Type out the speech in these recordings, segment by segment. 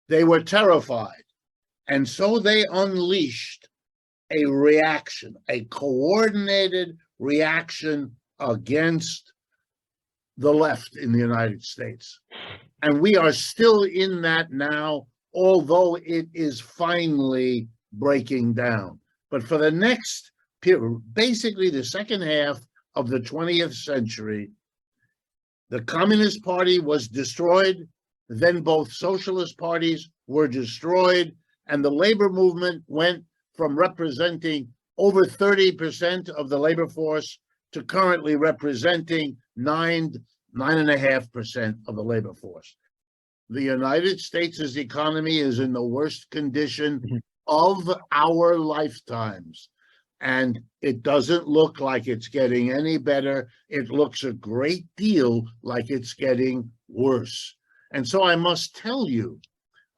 They were terrified. And so they unleashed a reaction, a coordinated reaction against the left in the United States. And we are still in that now, although it is finally breaking down. But for the next period, basically the second half of the 20th century, the Communist Party was destroyed, then both socialist parties were destroyed, and the labor movement went from representing over 30% of the labor force to currently representing 9.5% of the labor force. The United States' economy is in the worst condition of our lifetimes, and it doesn't look like it's getting any better. It looks a great deal like it's getting worse. And so I must tell you,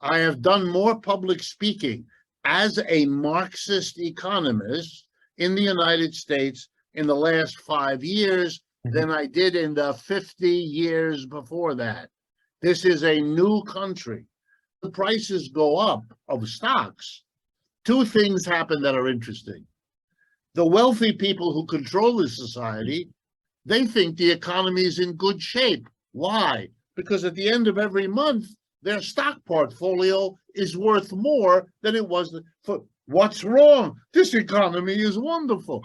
I have done more public speaking as a Marxist economist in the United States in the last 5 years than I did in the 50 years before that. This is a new country. The prices go up of stocks. Two things happen that are interesting. The wealthy people who control the society, they think the economy is in good shape. Why? Because at the end of every month, their stock portfolio is worth more than it was. What's wrong? This economy is wonderful.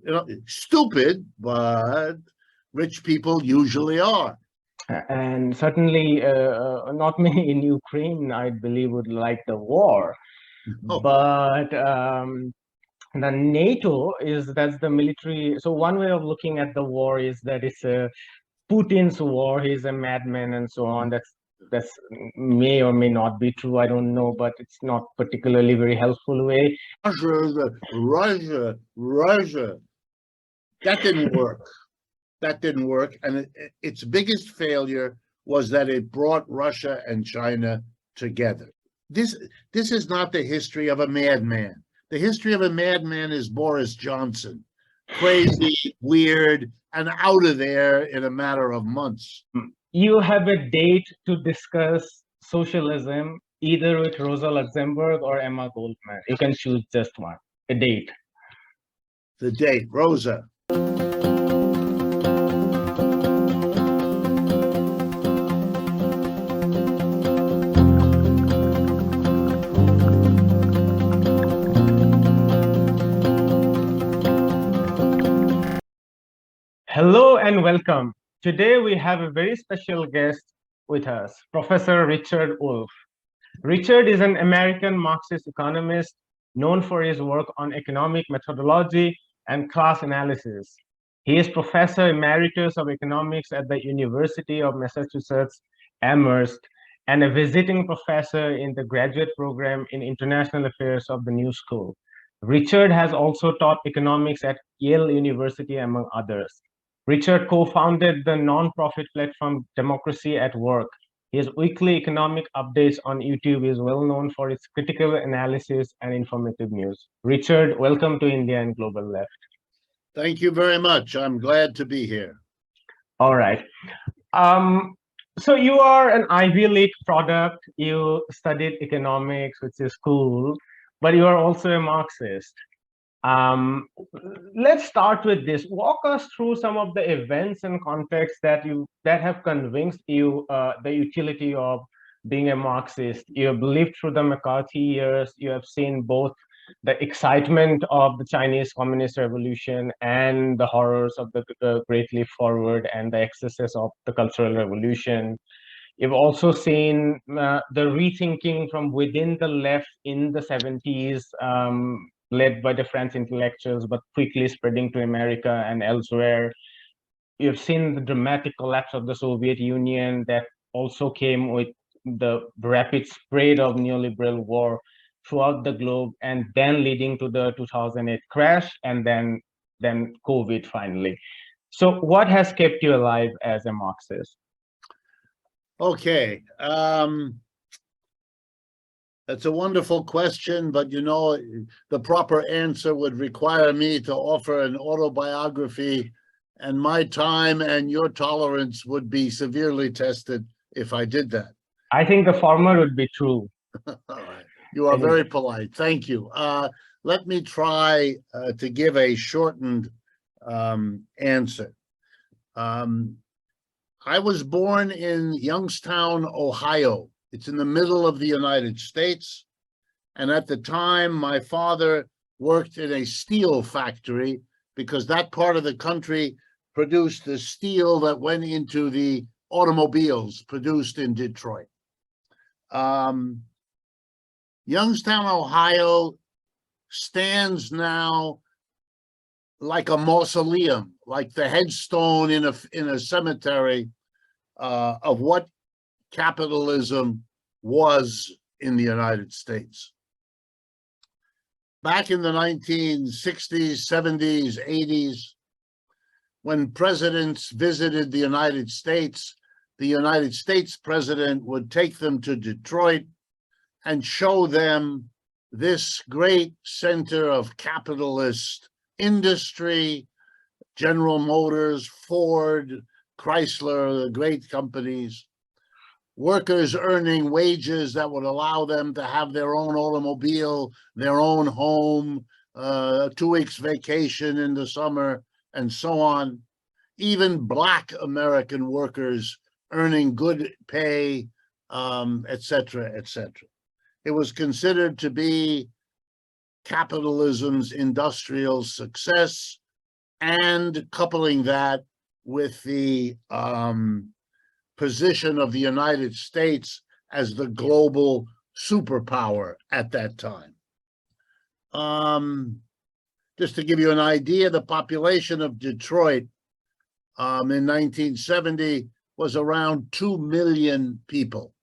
You know, stupid, but rich people usually are. And certainly not many in Ukraine, I believe, would like the war. Oh. But the NATO that's the military. So one way of looking at the war is that it's Putin's war. He's a madman and so on. That's may or may not be true. I don't know, but it's not particularly very helpful way. Russia. That didn't work. That didn't work. And its biggest failure was that it brought Russia and China together. This is not the history of a madman. The history of a madman is Boris Johnson. Crazy, weird, and out of there in a matter of months. You have a date to discuss socialism, either with Rosa Luxemburg or Emma Goldman. You can choose just one, a date. The date, Rosa. Hello and welcome. Today we have a very special guest with us, Professor Richard Wolff. Richard is an American Marxist economist known for his work on economic methodology and class analysis. He is Professor Emeritus of Economics at the University of Massachusetts Amherst and a visiting professor in the graduate program in International Affairs of the New School. Richard has also taught economics at Yale University, among others. Richard co-founded the non-profit platform Democracy@Work. His weekly economic updates on YouTube is well known for its critical analysis and informative news. Richard, welcome to India and Global Left. Thank you very much. I'm glad to be here. All right. So you are an Ivy League product. You studied economics, which is cool, but you are also a Marxist. Let's start with this. Walk us through some of the events and contexts that have convinced you the utility of being a Marxist. You have lived through the McCarthy years. You have seen both the excitement of the Chinese Communist Revolution and the horrors of the Great Leap Forward and the excesses of the Cultural Revolution. You've also seen the rethinking from within the left in the 70s, led by the French intellectuals, but quickly spreading to America and elsewhere. You've seen the dramatic collapse of the Soviet Union that also came with the rapid spread of neoliberal war throughout the globe, and then leading to the 2008 crash, and then COVID finally. So what has kept you alive as a Marxist? Okay. That's a wonderful question, but you know, the proper answer would require me to offer an autobiography, and my time and your tolerance would be severely tested if I did that. I think the former would be true. All right. You are very polite. Thank you. Let me try to give a shortened answer. I was born in Youngstown, Ohio. It's in the middle of the United States. And at the time, my father worked in a steel factory because that part of the country produced the steel that went into the automobiles produced in Detroit. Youngstown, Ohio stands now like a mausoleum, like the headstone in a cemetery of what capitalism was in the United States. Back in the 1960s, 70s, 80s, when presidents visited the United States president would take them to Detroit and show them this great center of capitalist industry, General Motors, Ford, Chrysler, the great companies, workers earning wages that would allow them to have their own automobile, their own home, 2 weeks vacation in the summer, and so on. Even Black American workers earning good pay, et cetera, et cetera. It was considered to be capitalism's industrial success, and coupling that with the position of the United States as the global superpower at that time. Just to give you an idea, the population of Detroit in 1970 was around 2 million people.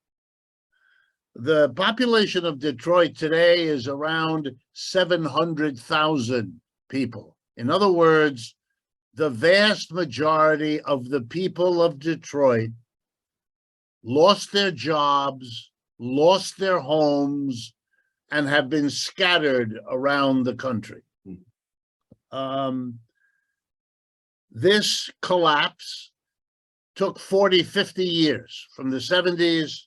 The population of Detroit today is around 700,000 people. In other words, the vast majority of the people of Detroit lost their jobs, lost their homes, and have been scattered around the country. This collapse took 40, 50 years from the 70s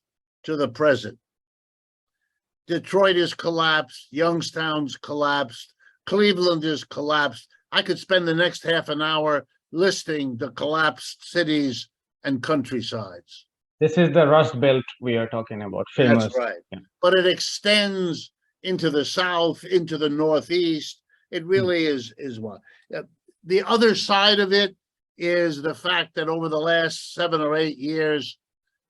to the present. Detroit is collapsed, Youngstown's collapsed, Cleveland is collapsed. I could spend the next half an hour listing the collapsed cities and countrysides. This is the Rust Belt we are talking about. Famous. That's right. Yeah. But it extends into the South, into the Northeast. It really is one. The other side of it is the fact that over the last 7 or 8 years,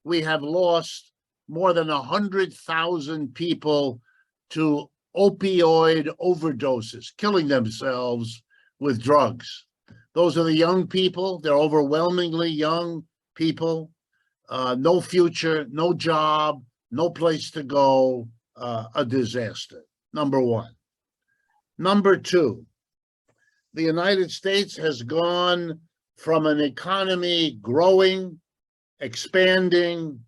we have lost more than 100,000 people to opioid overdoses, killing themselves with drugs. Those are the young people. They're overwhelmingly young people. No future, no job, no place to go, a disaster, number one. Number two, the United States has gone from an economy growing, expanding,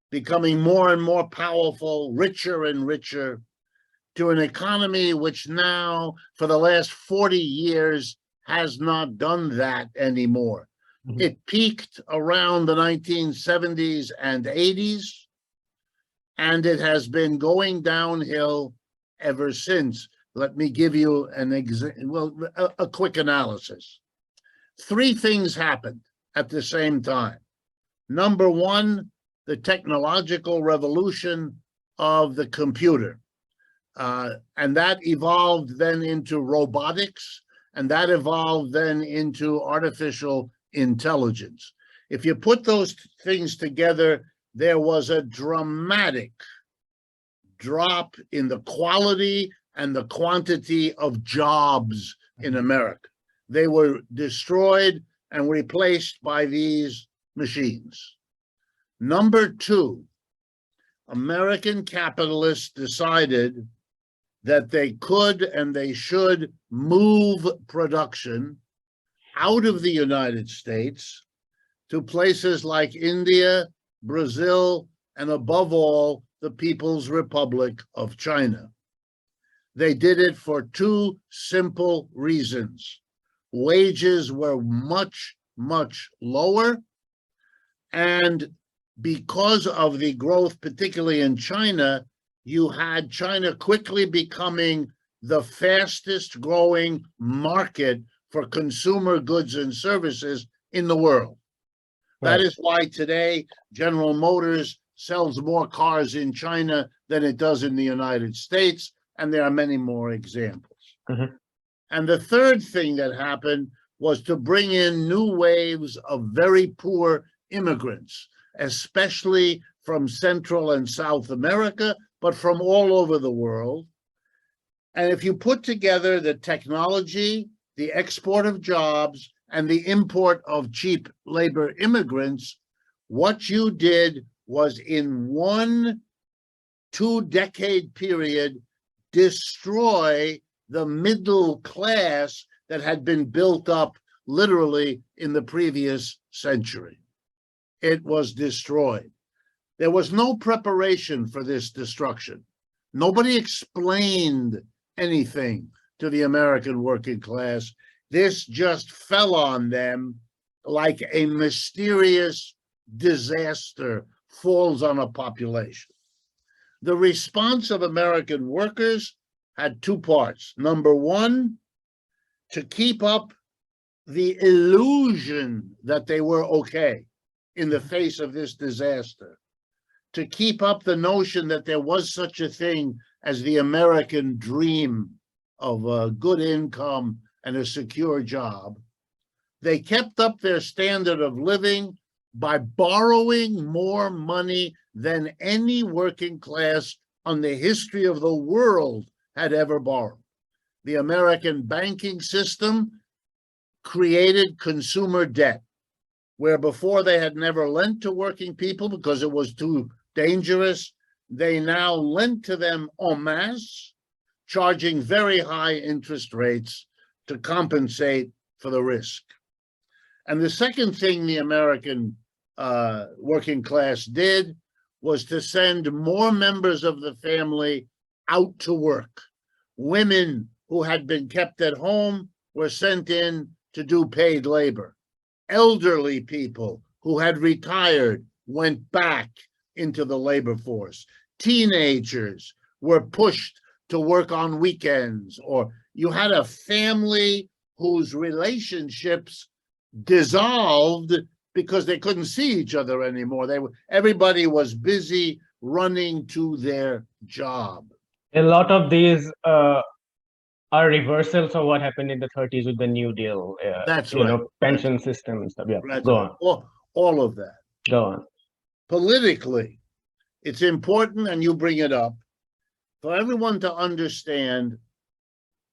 becoming more and more powerful, richer and richer, to an economy which now, for the last 40 years, has not done that anymore. Mm-hmm. It peaked around the 1970s and 80s, and it has been going downhill ever since. Let me give you a quick analysis. 3 things happened at the same time. Number one, the technological revolution of the computer. And that evolved then into robotics, and that evolved then into artificial intelligence. If you put those things together, there was a dramatic drop in the quality and the quantity of jobs in America. They were destroyed and replaced by these machines. Number two, American capitalists decided that they could and they should move production out of the United States to places like India, Brazil, and above all, the People's Republic of China. They did it for 2 simple reasons. Wages were much, much lower, and because of the growth, particularly in China, you had China quickly becoming the fastest growing market for consumer goods and services in the world. That is why today General Motors sells more cars in China than it does in the United States, and there are many more examples. And the third thing that happened was to bring in new waves of very poor immigrants, especially from Central and South America, but from all over the world. And if you put together the technology, the export of jobs, and the import of cheap labor immigrants, what you did was in 1 2-decade period destroy the middle class that had been built up literally in the previous century. It was destroyed. There was no preparation for this destruction. Nobody explained anything to the American working class. This just fell on them like a mysterious disaster falls on a population. The response of American workers had two parts. Number one, to keep up the illusion that they were okay in the face of this disaster, to keep up the notion that there was such a thing as the American dream of a good income and a secure job. They kept up their standard of living by borrowing more money than any working class on the history of the world had ever borrowed. The American banking system created consumer debt, where before they had never lent to working people because it was too dangerous. They now lent to them en masse, charging very high interest rates to compensate for the risk. And the second thing the American working class did was to send more members of the family out to work. Women who had been kept at home were sent in to do paid labor. Elderly people who had retired went back into the labor force. Teenagers were pushed to work on weekends, or you had a family whose relationships dissolved because they couldn't see each other anymore. Everybody was busy running to their job. A lot of these are reversals of what happened in the 30s with the New Deal. That's right. Pension system and stuff. Yeah, That's go right. on. All of that. Go on. Politically, it's important, and you bring it up, for everyone to understand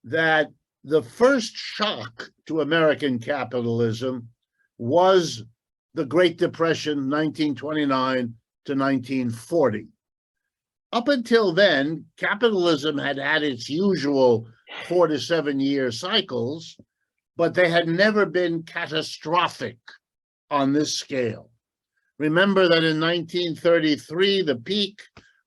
that the first shock to American capitalism was the Great Depression, 1929 to 1940. Up until then, capitalism had had its usual 4 to 7 year cycles, but they had never been catastrophic on this scale. Remember that in 1933, the peak,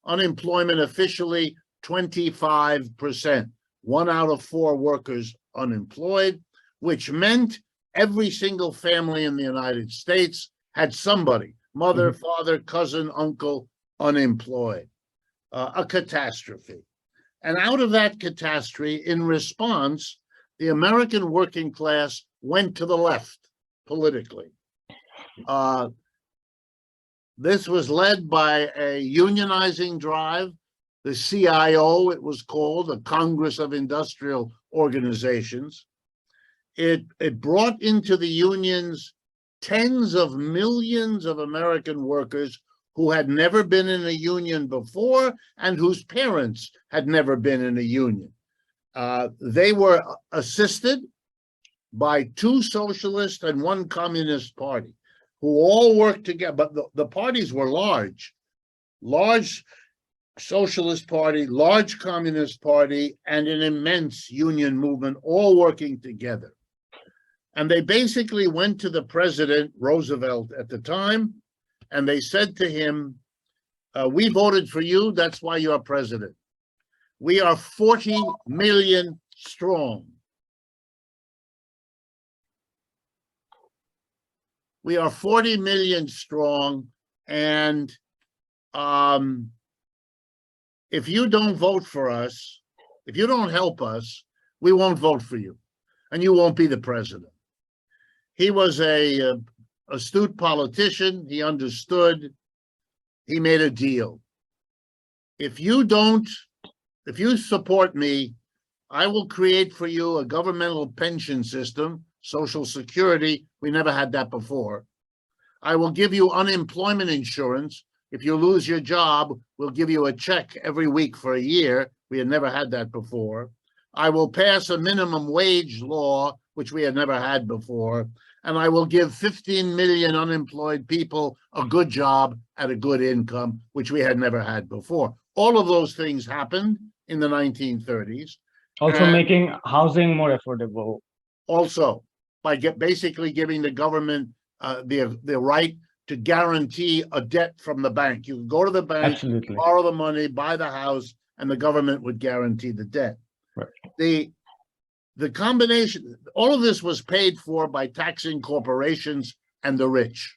unemployment officially 25%, 1 out of 4 workers unemployed, which meant every single family in the United States had somebody, mother, father, cousin, uncle, unemployed. A catastrophe. And out of that catastrophe, in response, the American working class went to the left politically. This was led by a unionizing drive, the CIO, it was called, the Congress of Industrial Organizations. It brought into the unions tens of millions of American workers who had never been in a union before and whose parents had never been in a union. They were assisted by 2 socialist and 1 communist party who all worked together, but the parties were large socialist party, large communist party, and an immense union movement, all working together. And they basically went to the president, Roosevelt at the time, and they said to him, we voted for you, that's why you're president. We are 40 million strong. We are 40 million strong, and if you don't vote for us, if you don't help us, we won't vote for you, and you won't be the president. He was a astute politician. He understood. He made a deal. If you support me, I will create for you a governmental pension system, Social Security. We never had that before. I will give you unemployment insurance. If you lose your job, we'll give you a check every week for a year. We had never had that before. I will pass a minimum wage law, which we had never had before. And I will give 15 million unemployed people a good job at a good income, which we had never had before. All of those things happened in the 1930s. Also making housing more affordable. Also, by basically giving the government the right to guarantee a debt from the bank. You could go to the bank, absolutely, borrow the money, buy the house, and the government would guarantee the debt. Right. The combination, all of this was paid for by taxing corporations and the rich.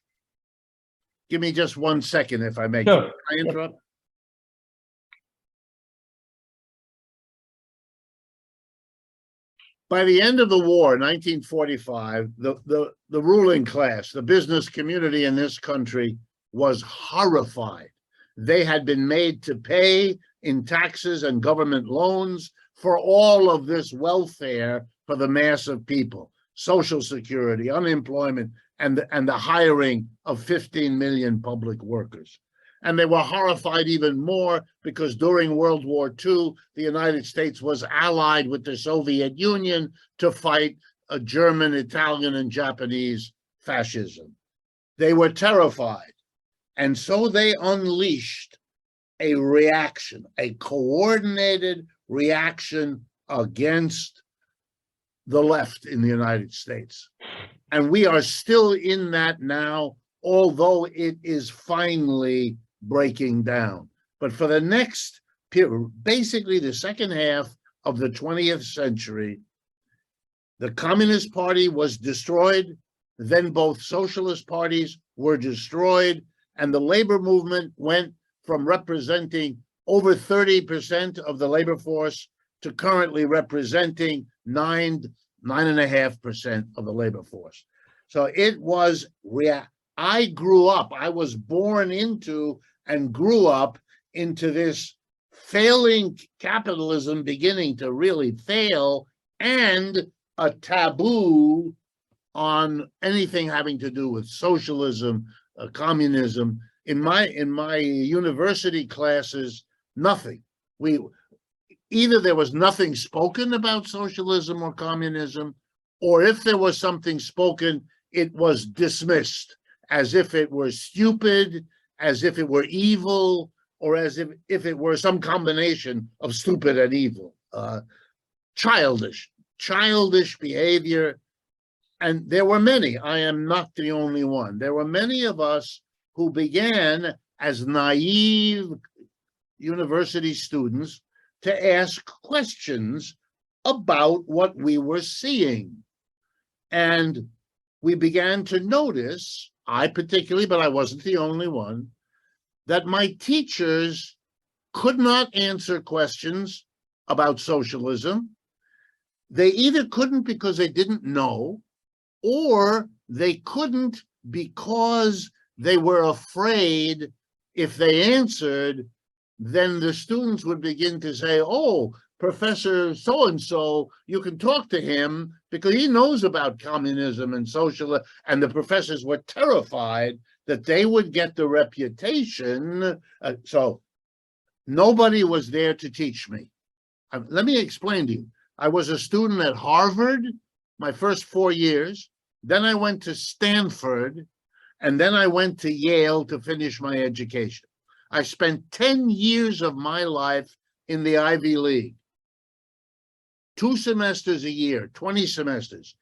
Give me just 1 second, if I may. Sure. Can I interrupt? Sure. By the end of the war, 1945, the ruling class, the business community in this country was horrified. They had been made to pay in taxes and government loans for all of this welfare for the mass of people, Social Security, unemployment, and the hiring of 15 million public workers. And they were horrified even more because during World War II, the United States was allied with the Soviet Union to fight a German, Italian, and Japanese fascism. They were terrified. And so they unleashed a reaction, a coordinated reaction against the left in the United States. And we are still in that now, although it is finally breaking down. But for the next period, basically the second half of the 20th century, the Communist Party was destroyed, then both socialist parties were destroyed, and the labor movement went from representing over 30% of the labor force to currently representing 9.5% of the labor force. So it was I grew up, I was born into and grew up into this failing capitalism beginning to really fail, and a taboo on anything having to do with socialism, communism. In my university classes, nothing. Either there was nothing spoken about socialism or communism, or if there was something spoken, it was dismissed as if it were stupid, as if it were evil, or as if it were some combination of stupid and evil. Childish behavior. And there were many. I am not the only one. There were many of us who began as naive university students to ask questions about what we were seeing. And we began to notice, I particularly, but I wasn't the only one, that my teachers could not answer questions about socialism. They either couldn't because they didn't know, or they couldn't because they were afraid if they answered, then the students would begin to say, oh, Professor so-and-so, you can talk to him because he knows about communism and socialism. And the professors were terrified that they would get the reputation. So nobody was there to teach me. Let me explain to you. I was a student at Harvard my first 4 years. Then I went to Stanford, and then I went to Yale to finish my education. I spent 10 years of my life in the Ivy League. 2 semesters a year, 20 semesters.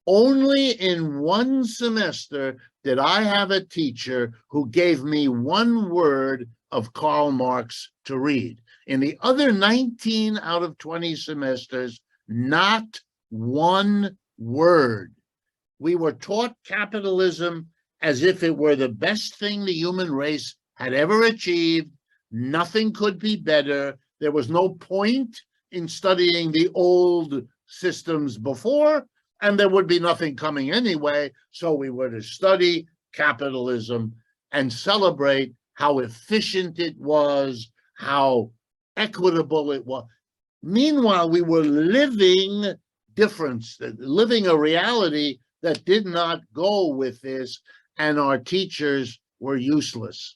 Only in 1 semester did I have a teacher who gave me 1 word of Karl Marx to read. In the other 19 out of 20 semesters, not 1 word. We were taught capitalism as if it were the best thing the human race had ever achieved. Nothing could be better. There was no point in studying the old systems before, and there would be nothing coming anyway. So we were to study capitalism and celebrate how efficient it was, how equitable it was. Meanwhile, we were living living a reality that did not go with this, and our teachers were useless.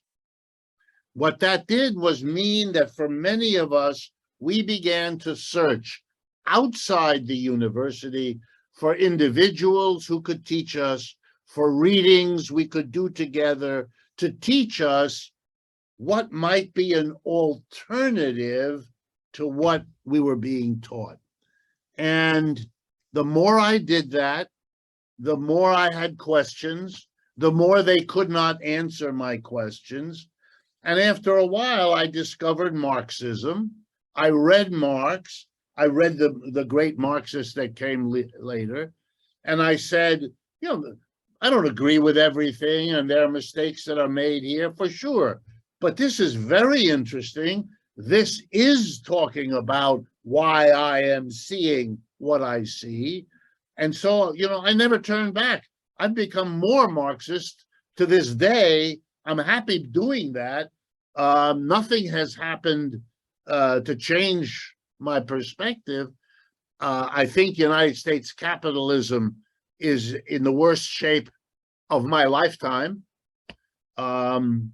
What that did was mean that for many of us, we began to search outside the university for individuals who could teach us, for readings we could do together to teach us what might be an alternative to what we were being taught. And the more I did that, the more I had questions, the more they could not answer my questions. And after a while, I discovered Marxism. I read Marx. I read the great Marxists that came later. And I said, I don't agree with everything, and there are mistakes that are made here for sure. But this is very interesting. This is talking about why I am seeing what I see. And so, I never turned back. I've become more Marxist to this day. I'm happy doing that. Nothing has happened to change my perspective. I think United States capitalism is in the worst shape of my lifetime. And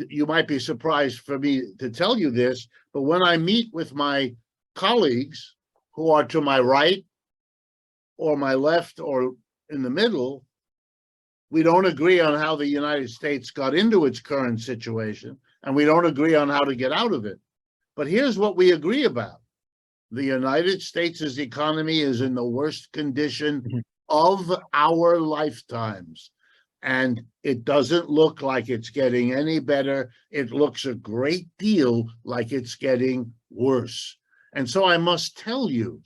you might be surprised for me to tell you this, but when I meet with my colleagues who are to my right or my left or in the middle, we don't agree on how the United States got into its current situation, and we don't agree on how to get out of it. But here's what we agree about. The United States' economy is in the worst condition of our lifetimes. And it doesn't look like it's getting any better. It looks a great deal like it's getting worse. And so I must tell you,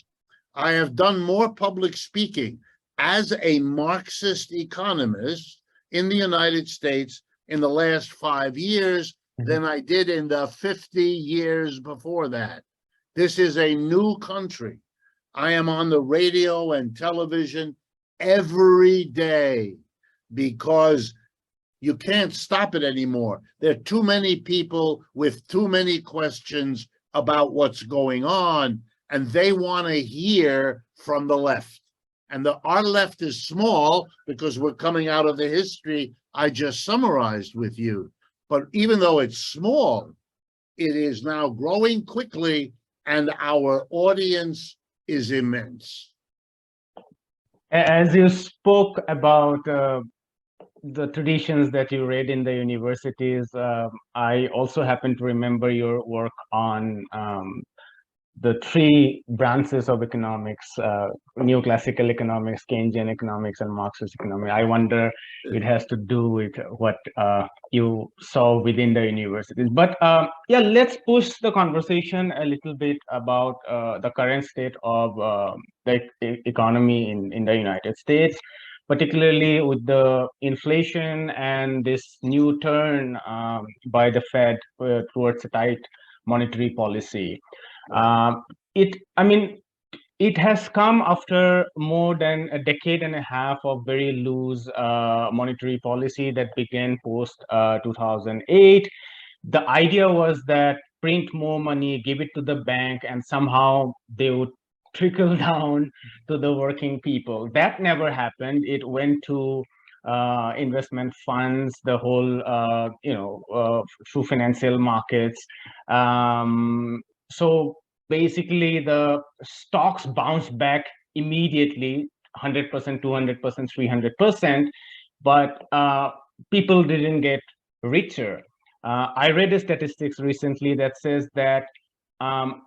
I have done more public speaking as a Marxist economist in the United States in the last 5 years than I did in the 50 years before that. This is a new country. I am on the radio and television every day because you can't stop it anymore. There are too many people with too many questions about what's going on, and they want to hear from the left. And our left is small because we're coming out of the history I just summarized with you. But even though it's small, it is now growing quickly, and our audience is immense. As you spoke about the traditions that you read in the universities, I also happen to remember your work on the three branches of economics, Neoclassical economics, Keynesian economics, and Marxist economics. I wonder it has to do with what you saw within the universities. But yeah, let's push the conversation a little bit about the current state of the economy in the United States, particularly with the inflation and this new turn by the Fed towards a tight monetary policy. It has come after more than a decade and a half of very loose monetary policy that began post 2008. The idea was that print more money, give it to the bank, and somehow they would trickle down to the working people. That never happened. It went to investment funds, the whole, through financial markets. So basically, the stocks bounced back immediately, 100%, 200%, 300%, but people didn't get richer. I read a statistics recently that says that 50%,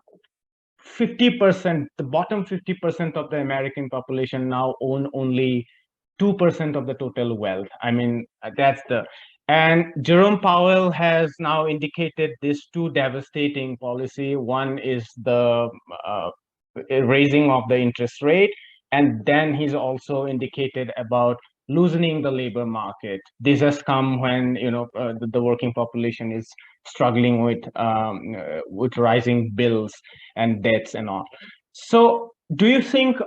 the bottom 50% of the American population now own only 2% of the total wealth. And Jerome Powell has now indicated these two devastating policy. One is the raising of the interest rate, and then he's also indicated about loosening the labor market. This has come when the working population is struggling with rising bills and debts and all. So, do you think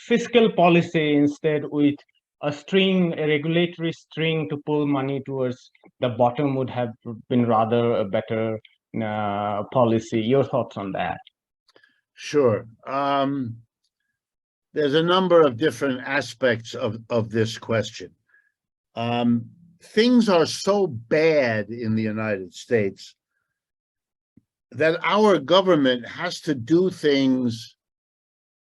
fiscal policy instead with a regulatory string to pull money towards the bottom would have been rather a better policy? Your thoughts on that? Sure. There's a number of different aspects of this question. Things are so bad in the United States that our government has to do things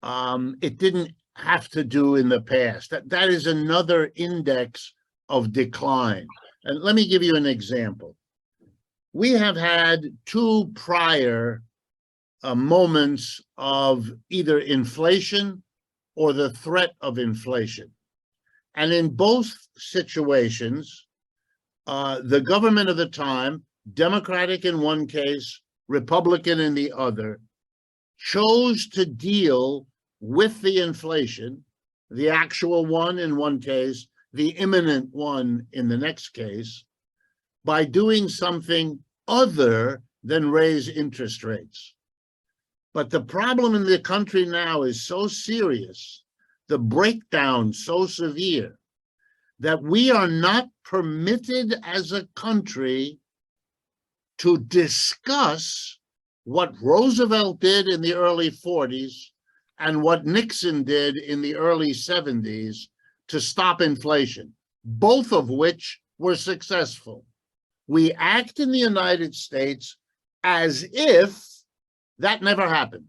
it didn't have to do in the past. That is another index of decline. And let me give you an example. We have had two prior moments of either inflation or the threat of inflation. And in both situations, the government of the time, Democratic in one case, Republican in the other, chose to deal with the inflation, the actual one in one case, the imminent one in the next case, by doing something other than raise interest rates. But the problem in the country now is so serious, the breakdown so severe, that we are not permitted as a country to discuss what Roosevelt did in the early 40s and what Nixon did in the early 70s to stop inflation, both of which were successful. We act in the United States as if that never happened.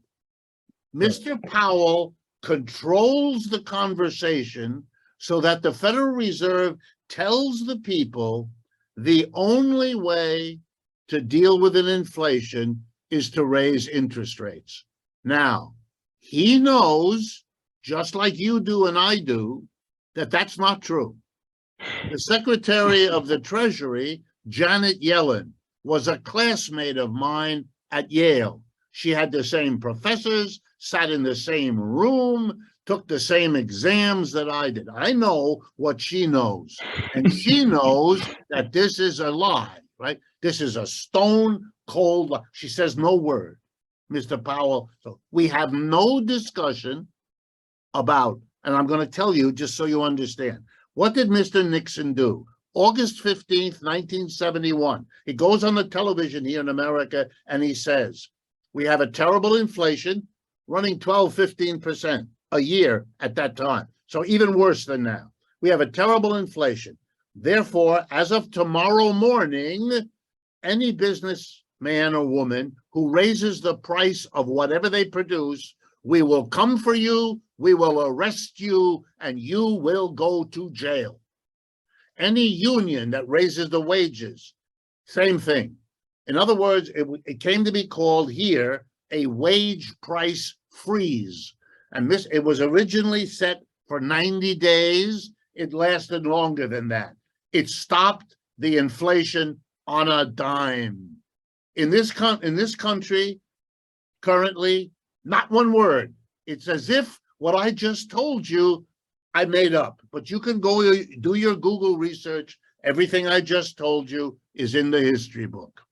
Mr. Powell controls the conversation so that the Federal Reserve tells the people the only way to deal with an inflation is to raise interest rates. Now, he knows, just like you do and I do, that that's not true. The Secretary of the Treasury, Janet Yellen, was a classmate of mine at Yale. She had the same professors, sat in the same room, took the same exams that I did. I know what she knows. And she knows that this is a lie, right? This is a stone cold lie. She says no word, Mr. Powell. So we have no discussion about, and I'm going to tell you just so you understand. What did Mr. Nixon do? August 15th, 1971. He goes on the television here in America and he says, we have a terrible inflation running 12, 15% a year at that time. So even worse than now. We have a terrible inflation. Therefore, as of tomorrow morning, any businessman or woman who raises the price of whatever they produce, we will come for you, we will arrest you, and you will go to jail. Any union that raises the wages, same thing. In other words, it came to be called here a wage price freeze. And it was originally set for 90 days. It lasted longer than that. It stopped the inflation on a dime. In this country, currently, not one word. It's as if what I just told you, I made up. But you can go do your Google research. Everything I just told you is in the history book.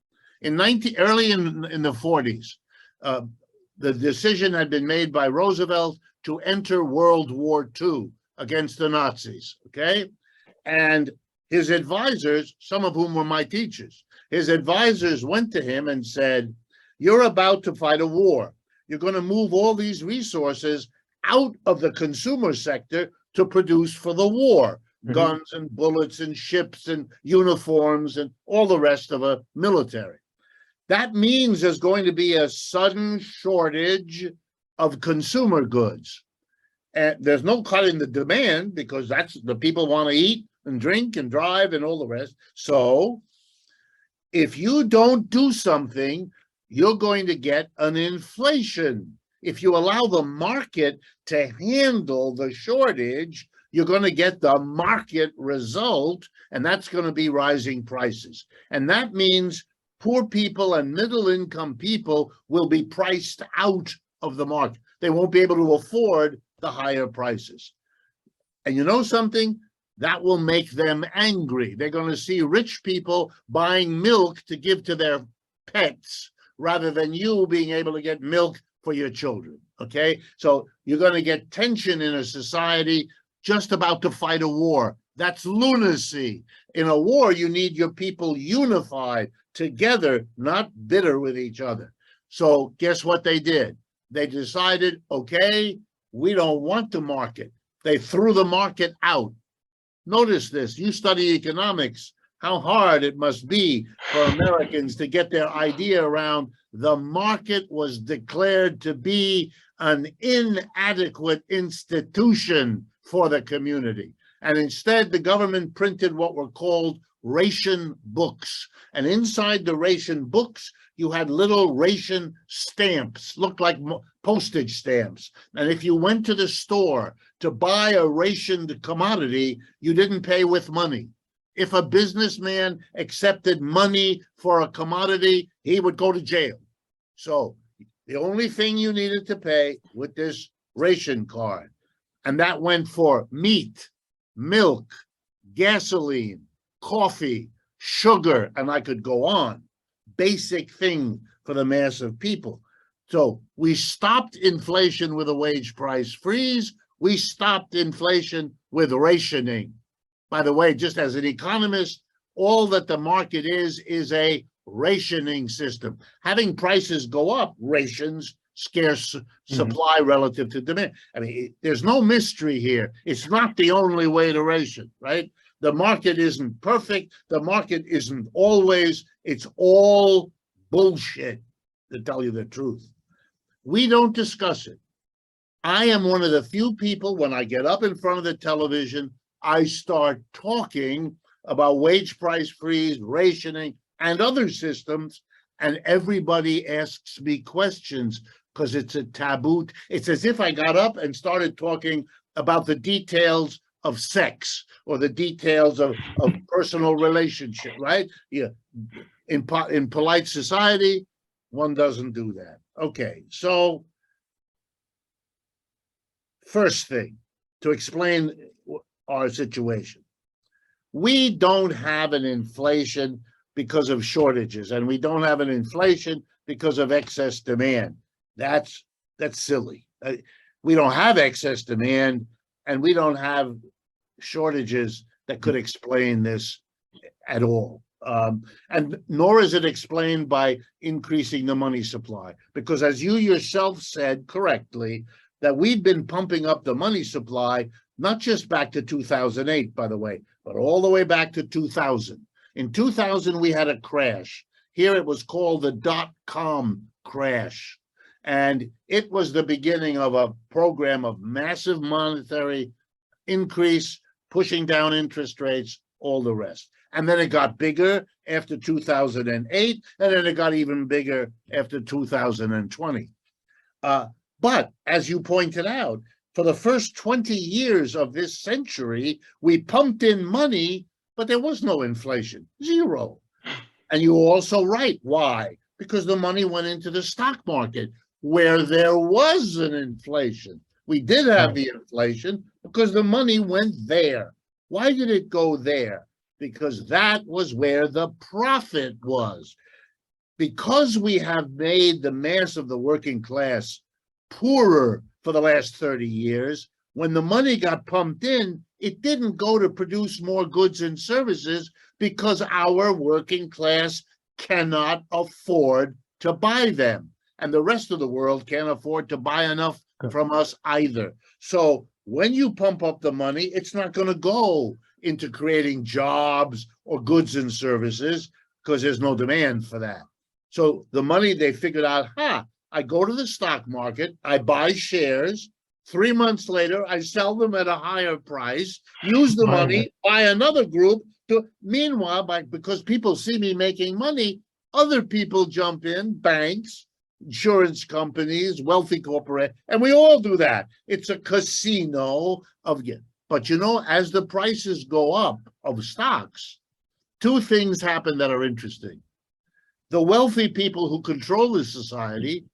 Early in the 40s, the decision had been made by Roosevelt to enter World War II against the Nazis, okay? And his advisors, some of whom were my teachers, his advisors went to him and said, you're about to fight a war. You're going to move all these resources out of the consumer sector to produce for the war, guns and bullets and ships and uniforms and all the rest of a military. That means there's going to be a sudden shortage of consumer goods. And there's no cut in the demand because that's the people want to eat and drink and drive and all the rest. So if you don't do something, you're going to get an inflation. If you allow the market to handle the shortage, you're going to get the market result, and that's going to be rising prices. And that means poor people and middle-income people will be priced out of the market. They won't be able to afford the higher prices. And you know something? That will make them angry. They're going to see rich people buying milk to give to their pets rather than you being able to get milk for your children. Okay, so you're going to get tension in a society just about to fight a war. That's lunacy. In a war, you need your people unified together, not bitter with each other. So guess what they did? They decided, okay, we don't want the market. They threw the market out. Notice this, you study economics, how hard it must be for Americans to get their idea around the market was declared to be an inadequate institution for the community. And instead, the government printed what were called ration books. And inside the ration books, you had little ration stamps, looked like postage stamps. And if you went to the store to buy a rationed commodity, you didn't pay with money. If a businessman accepted money for a commodity, he would go to jail. So the only thing you needed to pay with this ration card, and that went for meat, milk, gasoline, coffee, sugar, and I could go on. Basic thing for the mass of people. So we stopped inflation with a wage price freeze. We stopped inflation with rationing. By the way, just as an economist, all that the market is a rationing system. Having prices go up, rations, scarce supply relative to demand. I mean, there's no mystery here. It's not the only way to ration, right? The market isn't perfect. The market isn't always. It's all bullshit, to tell you the truth. We don't discuss it. I am one of the few people, when I get up in front of the television, I start talking about wage price freeze, rationing, and other systems, and everybody asks me questions because it's a taboo. It's as if I got up and started talking about the details of sex or the details of personal relationship, right? Yeah. In polite society, one doesn't do that. Okay, so first thing, to explain our situation. We don't have an inflation because of shortages, and we don't have an inflation because of excess demand. That's silly. We don't have excess demand, and we don't have shortages that could explain this at all. And nor is it explained by increasing the money supply, because as you yourself said correctly, that we've been pumping up the money supply, not just back to 2008, by the way, but all the way back to 2000. In 2000, we had a crash. Here it was called the dot-com crash. And it was the beginning of a program of massive monetary increase, pushing down interest rates, all the rest. And then it got bigger after 2008, and then it got even bigger after 2020. But as you pointed out, for the first 20 years of this century, we pumped in money, but there was no inflation, zero. And you're also right. Why? Because the money went into the stock market where there was an inflation. We did have the inflation because the money went there. Why did it go there? Because that was where the profit was. Because we have made the mass of the working class poorer for the last 30 years, when the money got pumped in, it didn't go to produce more goods and services because our working class cannot afford to buy them. And the rest of the world can't afford to buy enough from us either. So when you pump up the money, it's not going to go into creating jobs or goods and services because there's no demand for that. So the money, they figured out, I go to the stock market, I buy shares, 3 months later, I sell them at a higher price, use the money, buy another group. Meanwhile, because people see me making money, other people jump in, banks, insurance companies, wealthy corporate, and we all do that. It's a casino of it. But you know, as the prices go up of stocks, two things happen that are interesting. The wealthy people who control the society,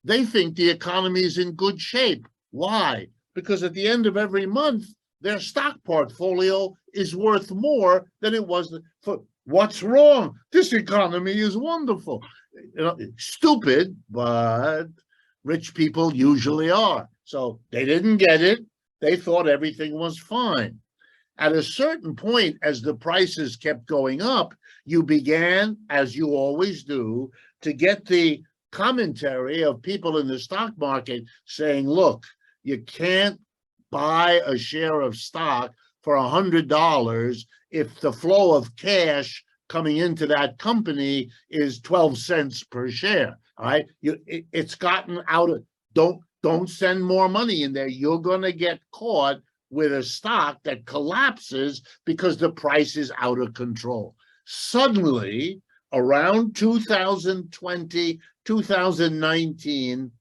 they think the economy is in good shape. Why? Because at the end of every month, their stock portfolio is worth more than it was. What's wrong? This economy is wonderful. Stupid, but rich people usually are. So they didn't get it. They thought everything was fine. At a certain point, as the prices kept going up, you began, as you always do, to get the commentary of people in the stock market saying, look, you can't buy a share of stock for $100 if the flow of cash coming into that company is 12 cents per share. All right, it's gotten out of, don't send more money in there. You're going to get caught with a stock that collapses because the price is out of control. Suddenly, around 2020, 2019,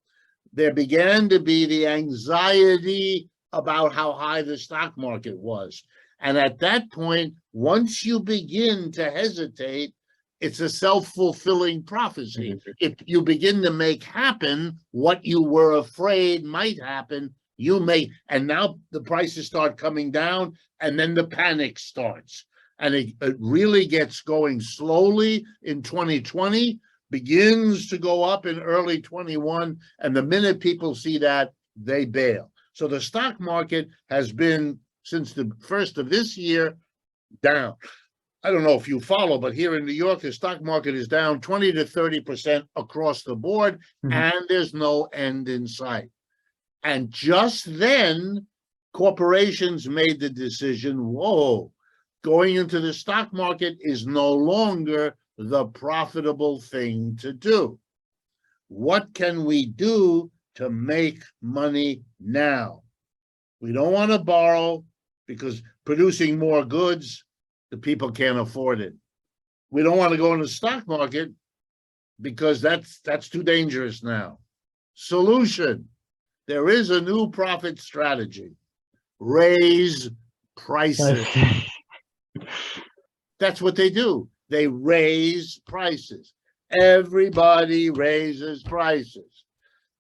there began to be the anxiety about how high the stock market was. And at that point, once you begin to hesitate, it's a self-fulfilling prophecy. If you begin to make happen what you were afraid might happen, you may, and now the prices start coming down, and then the panic starts. And it really gets going slowly in 2020, begins to go up in early 21, and the minute people see that, they bail. So the stock market has been, since the first of this year, down. I don't know if you follow, but here in New York, the stock market is down 20 to 30% across the board, and there's no end in sight. And just then, corporations made the decision, whoa, going into the stock market is no longer the profitable thing to do. What can we do to make money now? We don't want to borrow because producing more goods, the people can't afford it. We don't want to go in the stock market because that's too dangerous now. Solution. There is a new profit strategy. Raise prices. That's what they do. They raise prices. Everybody raises prices.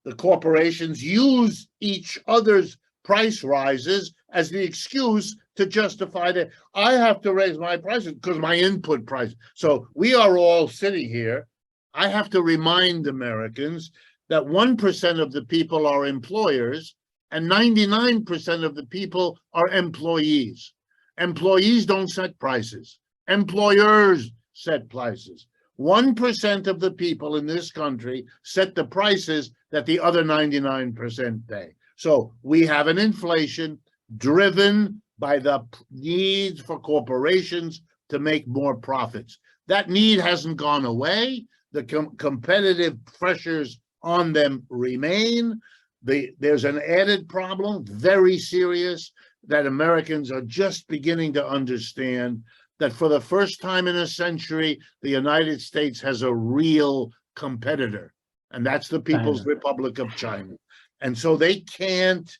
The corporations use each other's price rises as the excuse to justify that I have to raise my prices because my input price. So we are all sitting here. I have to remind Americans that 1% of the people are employers and 99% of the people are employees. Employees don't set prices. Employers set prices. 1% of the people in this country set the prices that the other 99% pay. So we have an inflation driven by the need for corporations to make more profits. That need hasn't gone away. The competitive pressures on them remain. There's an added problem, very serious, that Americans are just beginning to understand, that for the first time in a century, the United States has a real competitor, and that's the People's Republic of China. And so they can't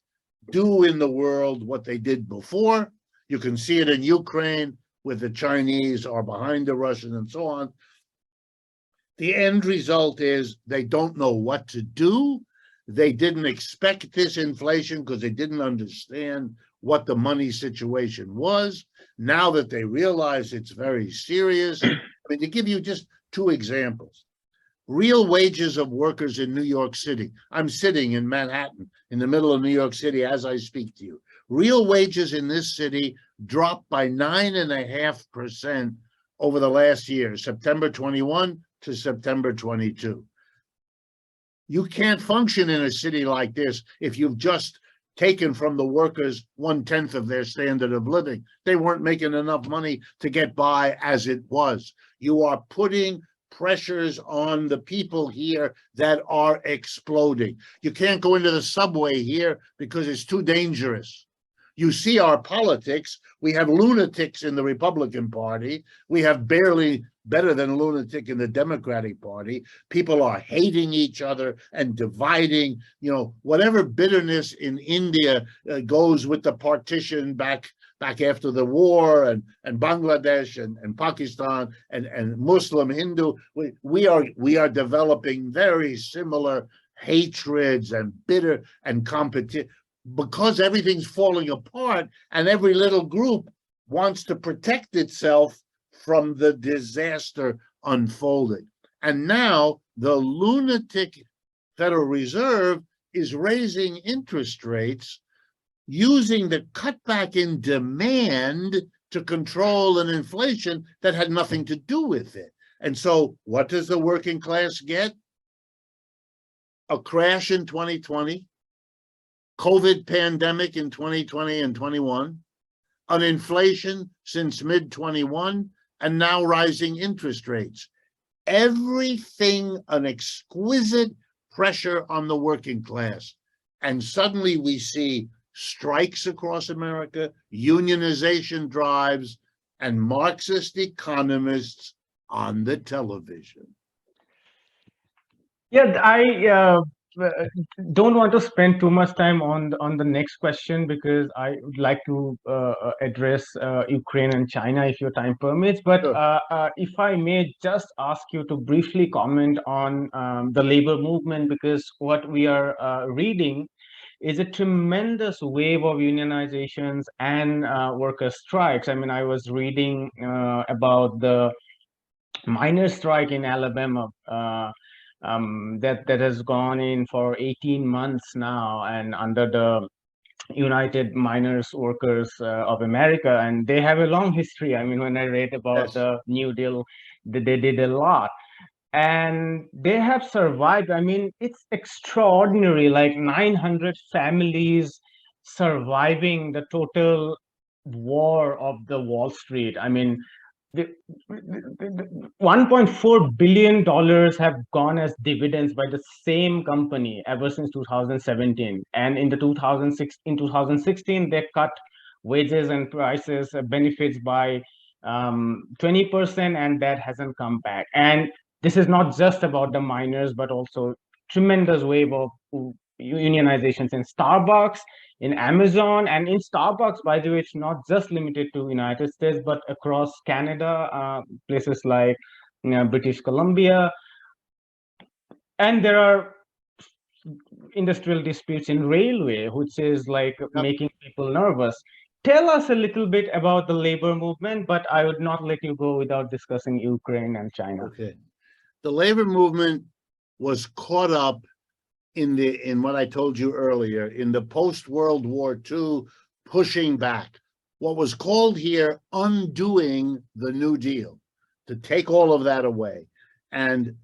do in the world what they did before. You can see it in Ukraine, with the Chinese are behind the Russians and so on. The end result is they don't know what to do. They didn't expect this inflation because they didn't understand what the money situation was. Now that they realize it's very serious, I mean, to give you just two examples, real wages of workers in New York City. I'm sitting in Manhattan, in the middle of New York City as I speak to you. Real wages in this city dropped by 9.5% over the last year, September 21 to September 22. You can't function in a city like this if you've just taken from the workers 1/10 of their standard of living. They weren't making enough money to get by as it was. You are putting pressures on the people here that are exploding. You can't go into the subway here because it's too dangerous. You see our politics. We have lunatics in the Republican Party. We have barely better than a lunatic in the Democratic Party. People are hating each other and dividing. You know, whatever bitterness in India goes with the partition back after the war, and Bangladesh and Pakistan and Muslim Hindu, we are developing very similar hatreds and bitter and competition. because everything's falling apart and every little group wants to protect itself from the disaster unfolding. And now the lunatic Federal Reserve is raising interest rates using the cutback in demand to control an inflation that had nothing to do with it. And so what does the working class get? A crash in 2020, COVID pandemic in 2020 and 21, an inflation since mid-21, and now rising interest rates. Everything an exquisite pressure on the working class. And suddenly we see strikes across America, unionization drives, and Marxist economists on the television. Yeah, I don't want to spend too much time on the next question because I would like to address Ukraine and China if your time permits. But Sure. if I may just ask you to briefly comment on the labor movement, because what we are reading is a tremendous wave of unionizations and worker strikes. I mean, I was reading about the miners' strike in Alabama. That has gone in for 18 months now, and under the United Miners Workers of America, and they have a long history. I mean, when I read about Yes. the New Deal, they did a lot, and they have survived. I mean, it's extraordinary, like 900 families surviving the total war of the Wall Street. I mean, the, $1.4 billion have gone as dividends by the same company ever since 2017. And in 2016, they cut wages and prices, benefits by 20%, and that hasn't come back. And this is not just about the miners, but also tremendous wave of unionizations in Starbucks, in Amazon, and in Starbucks. By the way, it's not just limited to United States, but across Canada, places like British Columbia. And there are industrial disputes in railway, which is like making people nervous. Tell us a little bit about the labor movement, but I would not let you go without discussing Ukraine and China. Okay. The labor movement was caught up in what I told you earlier, in the post-World War II pushing back, what was called here undoing the New Deal, to take all of that away. And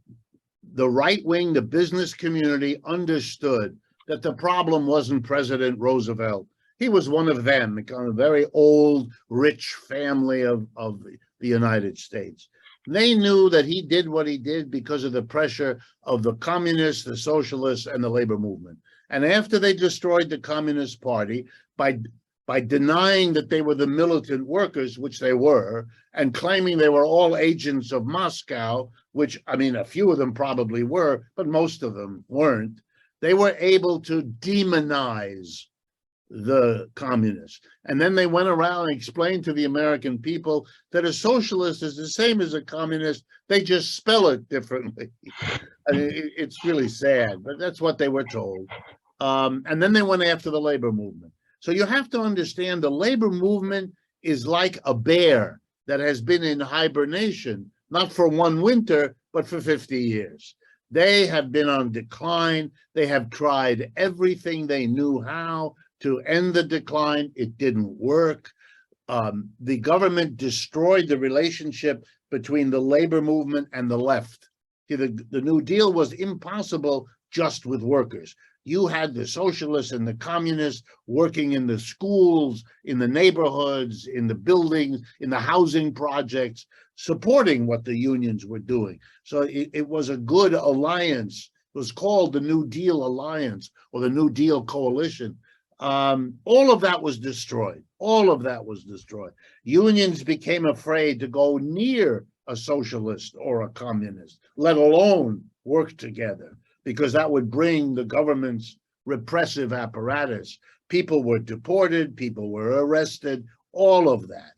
the right wing, the business community understood that the problem wasn't President Roosevelt. He was one of them, a very old, rich family of the United States. They knew that he did what he did because of the pressure of the communists, the socialists, and the labor movement. And after they destroyed the Communist Party by denying that they were the militant workers, which they were, and claiming they were all agents of Moscow, which, I mean, a few of them probably were, but most of them weren't, they were able to demonize the communists. And then they went around and explained to the American people that a socialist is the same as a communist, they just spell it differently. I mean, it's really sad, but that's what they were told. And then they went after the labor movement. So you have to understand the labor movement is like a bear that has been in hibernation, not for one winter, but for 50 years. They have been on decline. They have tried everything they knew how to end the decline. It didn't work. The government destroyed the relationship between the labor movement and the left. The New Deal was impossible just with workers. You had the socialists and the communists working in the schools, in the neighborhoods, in the buildings, in the housing projects, supporting what the unions were doing. So it was a good alliance. It was called the New Deal Alliance or the New Deal Coalition. All of that was destroyed. All of that was destroyed. Unions became afraid to go near a socialist or a communist, let alone work together, because that would bring the government's repressive apparatus. People were deported, people were arrested, all of that.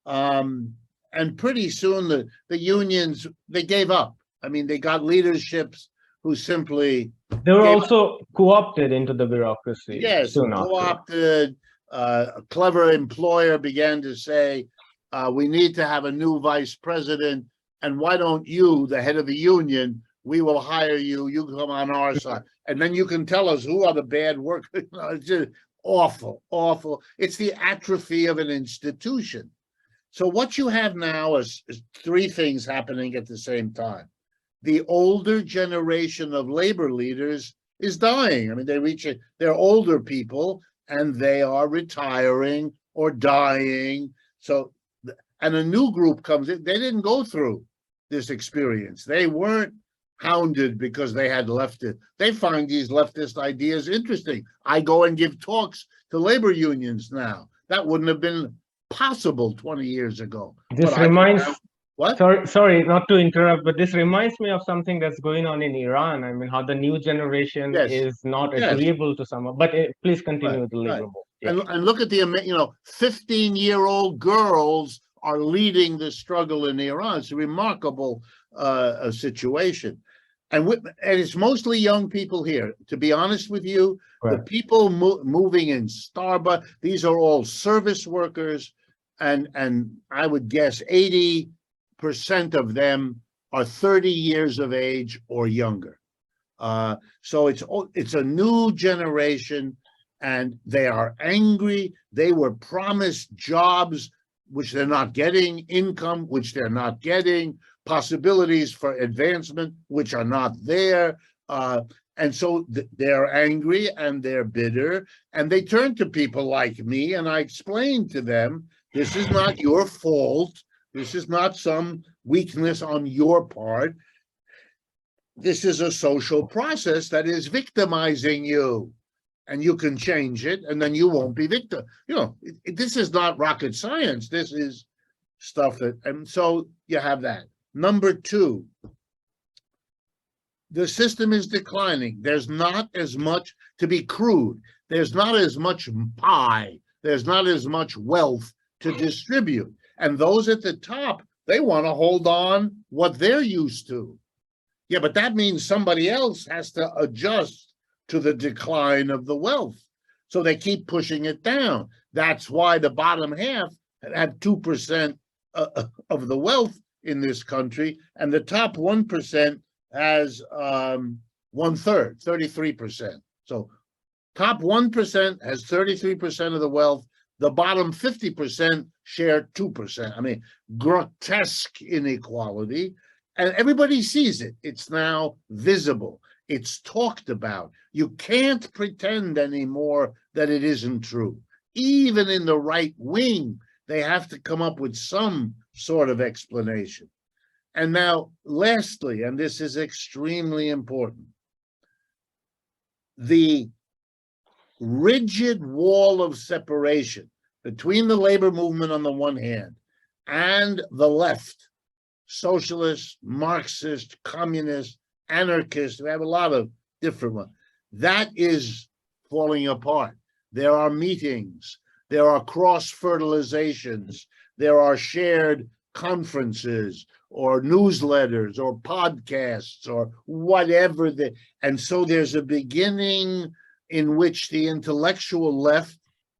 And pretty soon the unions, they gave up. I mean, they got leaderships who simply They were gave also co-opted into the bureaucracy yes, soon after. co-opted. A clever employer began to say, we need to have a new vice president, and why don't you, the head of the union, we will hire you, you come on our side, and then you can tell us who are the bad workers. It's just awful, awful. It's the atrophy of an institution. So what you have now is three things happening at the same time. The older generation of labor leaders is dying. I mean, they're older people and they are retiring or dying. So, and a new group comes in. They didn't go through this experience. They weren't hounded because they had leftist. They find these leftist ideas interesting. I go and give talks to labor unions now. That wouldn't have been possible 20 years ago. This reminds what? Sorry, not to interrupt, but this reminds me of something that's going on in Iran. I mean, how the new generation is not agreeable to some. But please continue with the labor movement. Yeah. And look at the 15-year-old girls are leading the struggle in Iran. It's a remarkable situation. And it's mostly young people here. To be honest with you, the people moving in Starbucks, these are all service workers, and I would guess 80% of them are 30 years of age or younger. So it's a new generation, and they are angry. They were promised jobs which they're not getting, income which they're not getting, possibilities for advancement which are not there. And so they're angry and they're bitter, and they turn to people like me, and I explain to them, this is not your fault. This is not some weakness on your part. This is a social process that is victimizing you, and you can change it, and then you won't be victim. This is not rocket science. This is stuff that, and so you have that. Number two, the system is declining. There's not as much, to be crude, there's not as much pie, there's not as much wealth to distribute. And those at the top, they want to hold on what they're used to. Yeah, but that means somebody else has to adjust to the decline of the wealth. So they keep pushing it down. That's why the bottom half have 2% of the wealth in this country, and the top 1% has 1/3, 33%. So top 1% has 33% of the wealth. The bottom 50% share 2%. I mean, grotesque inequality, and everybody sees it. It's now visible. It's talked about. You can't pretend anymore that it isn't true. Even in the right wing, they have to come up with some sort of explanation. And now, lastly, and this is extremely important, the rigid wall of separation between the labor movement on the one hand and the left, socialist, Marxist, communist, anarchist, we have a lot of different ones, that is falling apart. There are meetings, there are cross-fertilizations, there are shared conferences or newsletters or podcasts or whatever. And so there's a beginning in which the intellectual left,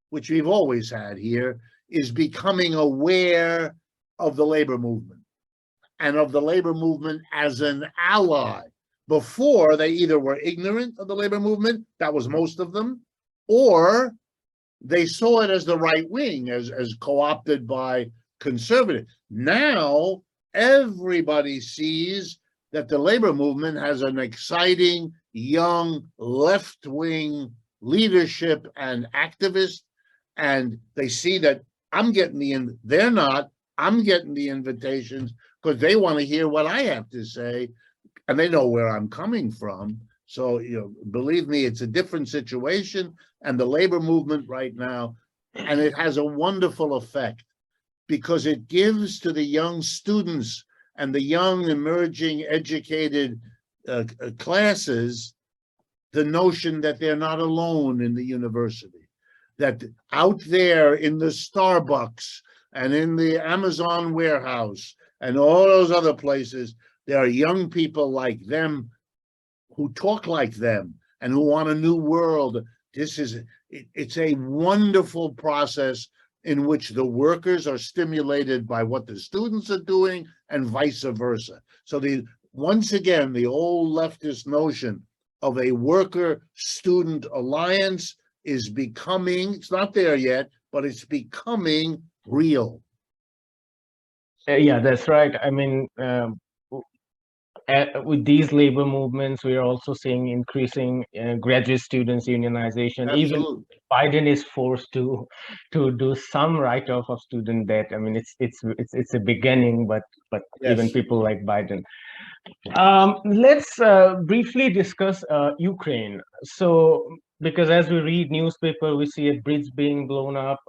which we've always had here, is becoming aware of the labor movement and of the labor movement as an ally. Before, they either were ignorant of the labor movement, that was most of them, or they saw it as the right wing, as co-opted by conservatives. Now, everybody sees that the labor movement has an exciting, young, left-wing leadership and activists, and they see that I'm getting they're not, I'm getting the invitations because they want to hear what I have to say, and they know where I'm coming from. So, believe me, it's a different situation, and the labor movement right now, and it has a wonderful effect because it gives to the young students and the young emerging educated classes the notion that they're not alone in the university, that out there in the Starbucks and in the Amazon warehouse and all those other places, there are young people like them who talk like them and who want a new world. It's a wonderful process in which the workers are stimulated by what the students are doing and vice versa. So once again, the old leftist notion of a worker-student alliance is becoming, it's not there yet, but it's becoming real. Yeah, that's right. I mean, with these labor movements, we are also seeing increasing graduate students unionization. Absolutely. Even Biden is forced to do some write-off of student debt. I mean, it's a beginning, but Yes. even people like Biden. Let's briefly discuss Ukraine. So, because as we read newspaper, we see a bridge being blown up,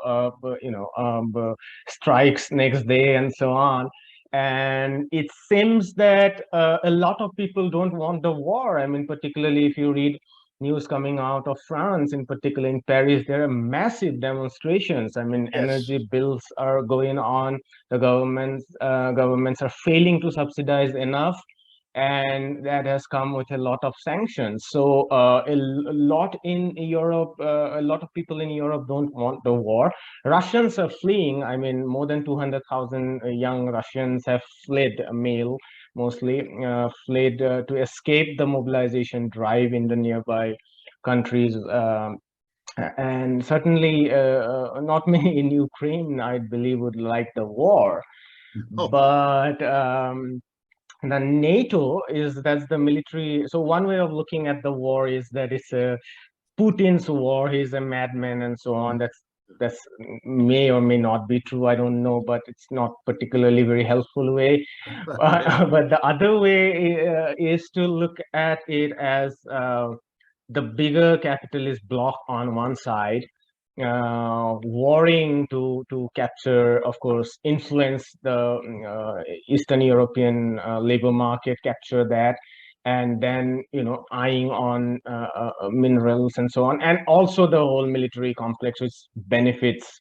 strikes next day, and so on. And it seems that a lot of people don't want the war. I mean, particularly if you read news coming out of France, in particular in Paris, there are massive demonstrations. I mean, Yes. energy bills are going on. The governments are failing to subsidize enough, and that has come with a lot of sanctions. So a lot in Europe, a lot of people in Europe don't want the war. Russians are fleeing. I mean, more than 200,000 young Russians have fled, male mostly, fled to escape the mobilization drive in the nearby countries. And certainly not many in Ukraine, I believe, would like the war. Oh. But the NATO that's the military. So one way of looking at the war is that it's a Putin's war. He's a madman and so on. That's may or may not be true. I don't know, but it's not particularly very helpful way. But the other way is to look at it as the bigger capitalist bloc on one side, warring to capture, of course, influence the Eastern European labor market, capture that, and then eyeing on minerals and so on, and also the whole military complex which benefits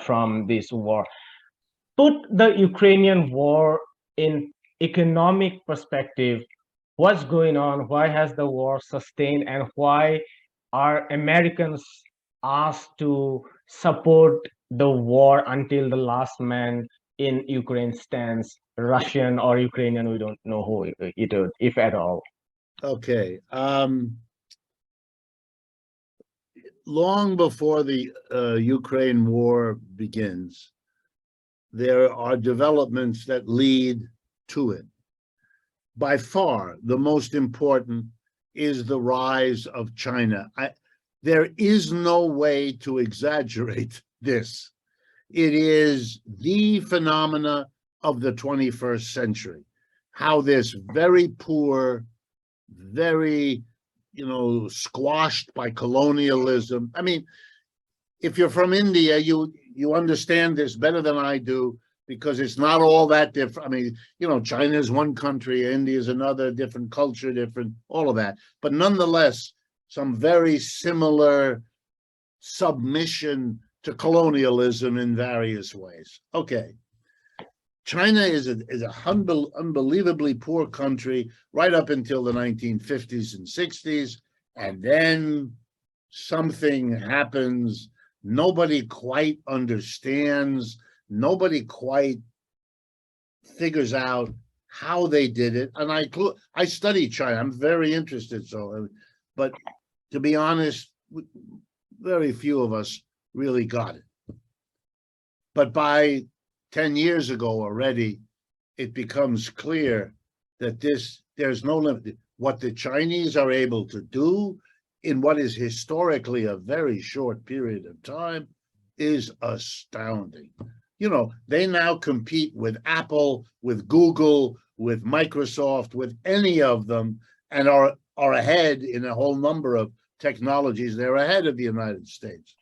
from this war. Put the Ukrainian war in economic perspective. What's going on? Why has the war sustained, and why are Americans asked to support the war until the last man in Ukraine stands, Russian or Ukrainian? We don't know who it is, if at all. Okay. Long before the Ukraine war begins, there are developments that lead to it. By far, the most important is the rise of China. There is no way to exaggerate this. It is the phenomena of the 21st century, how this very poor, very, squashed by colonialism. I mean, if you're from India, you understand this better than I do, because it's not all that different. I mean, China is one country, India is another, different culture, different, all of that. But nonetheless, some very similar submission to colonialism in various ways. Okay. China is a unbelievably poor country right up until the 1950s and 60s. And then something happens. Nobody quite understands. Nobody quite figures out how they did it. And I study China. I'm very interested. But to be honest, very few of us really got it. But by 10 years ago already, it becomes clear that there's no limit. What the Chinese are able to do in what is historically a very short period of time is astounding. They now compete with Apple, with Google, with Microsoft, with any of them, and are ahead in a whole number of technologies. They're ahead of the United States.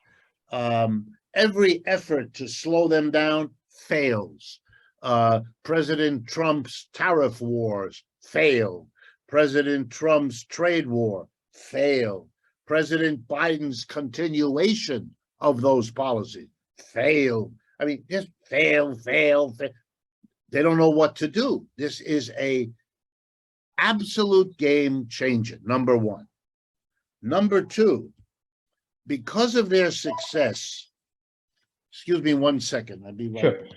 Every effort to slow them down fails. President Trump's tariff wars failed. President Trump's trade war failed. President Biden's continuation of those policies failed. I mean, just fail. They don't know what to do. This is a absolute game changer, number one. Number two, because of their success, excuse me 1 second, I'll be right Sure. back.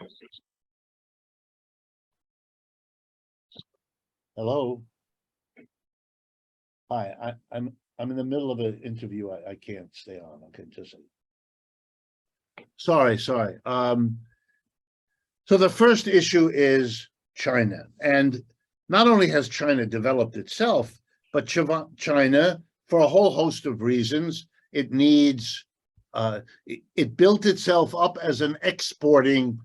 Hello. Hi, I'm in the middle of an interview. I can't stay on. Okay, just sorry. So the first issue is China, and not only has China developed itself, but China, for a whole host of reasons, it needs. It built itself up as an exporting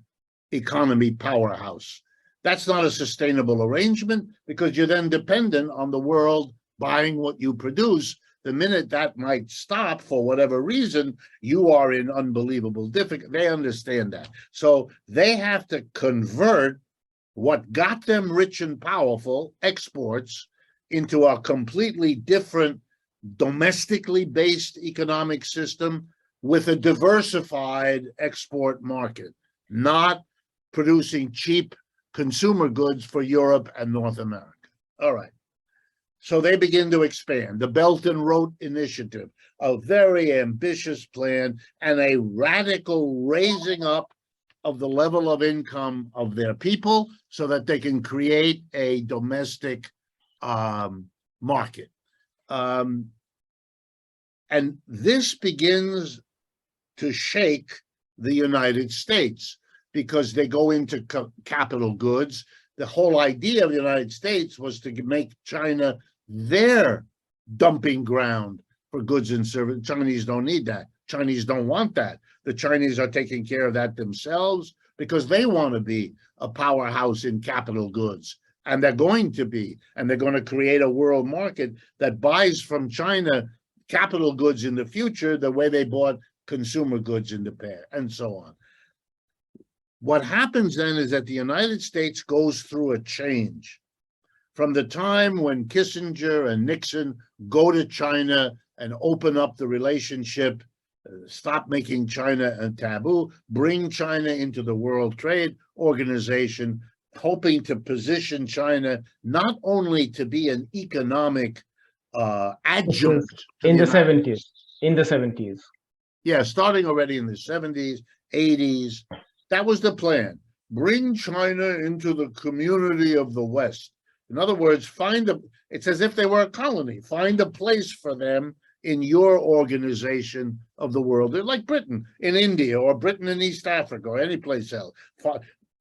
economy powerhouse. That's not a sustainable arrangement because you're then dependent on the world buying what you produce. The minute that might stop for whatever reason, you are in unbelievable difficulty. They understand that. So they have to convert what got them rich and powerful, exports, into a completely different domestically based economic system with a diversified export market, not producing cheap consumer goods for Europe and North America. All right. So they begin to expand. The Belt and Road Initiative, a very ambitious plan and a radical raising up of the level of income of their people so that they can create a domestic market. And this begins to shake the United States because they go into capital goods. The whole idea of the United States was to make China their dumping ground for goods and services. Chinese don't need that. Chinese don't want that. The Chinese are taking care of that themselves because they want to be a powerhouse in capital goods. And they're going to be. And they're going to create a world market that buys from China capital goods in the future the way they bought consumer goods in the past, and so on. What happens then is that the United States goes through a change. From the time when Kissinger and Nixon go to China and open up the relationship, stop making China a taboo, bring China into the World Trade Organization, hoping to position China not only to be an economic adjunct in the 70s. In the 70s. Yeah, starting already in the 70s, 80s. That was the plan. Bring China into the community of the West. In other words, it's as if they were a colony. Find a place for them in your organization of the world. They're like Britain in India or Britain in East Africa or any place else.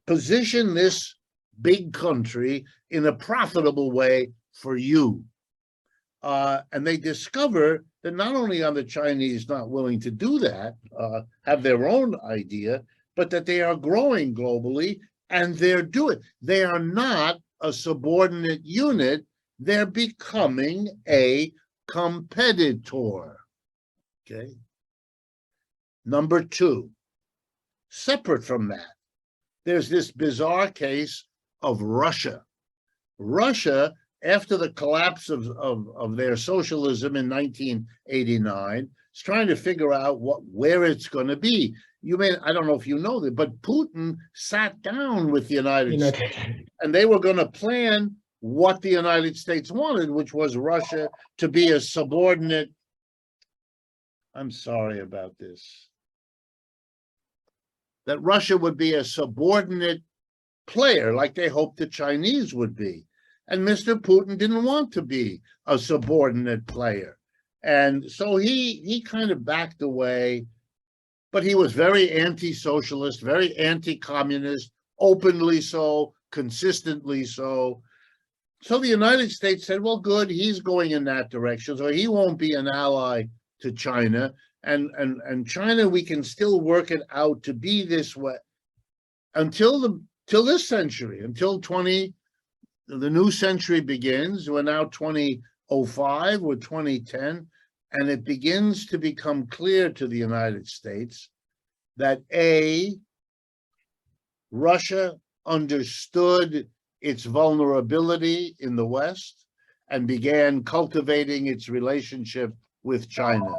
Position this big country in a profitable way for you. And they discover that not only are the Chinese not willing to do that, have their own idea, but that they are growing globally and they're doing. They are not a subordinate unit. They're becoming a competitor. Okay. Number two, separate from that, there's this bizarre case of Russia. Russia, after the collapse of their socialism in 1989, is trying to figure out where it's going to be. I don't know if you know that, but Putin sat down with the United States, and they were going to plan what the United States wanted, which was Russia to be a subordinate. I'm sorry about this. That Russia would be a subordinate player, like they hoped the Chinese would be. And Mr. Putin didn't want to be a subordinate player. And so he kind of backed away, but he was very anti-socialist, very anti-communist, openly so, consistently so. So the United States said, well, good, he's going in that direction, so he won't be an ally to China. And China, we can still work it out to be this way until this century, until the new century begins. We're now 2005, we're 2010, and it begins to become clear to the United States that Russia understood its vulnerability in the West and began cultivating its relationship with China.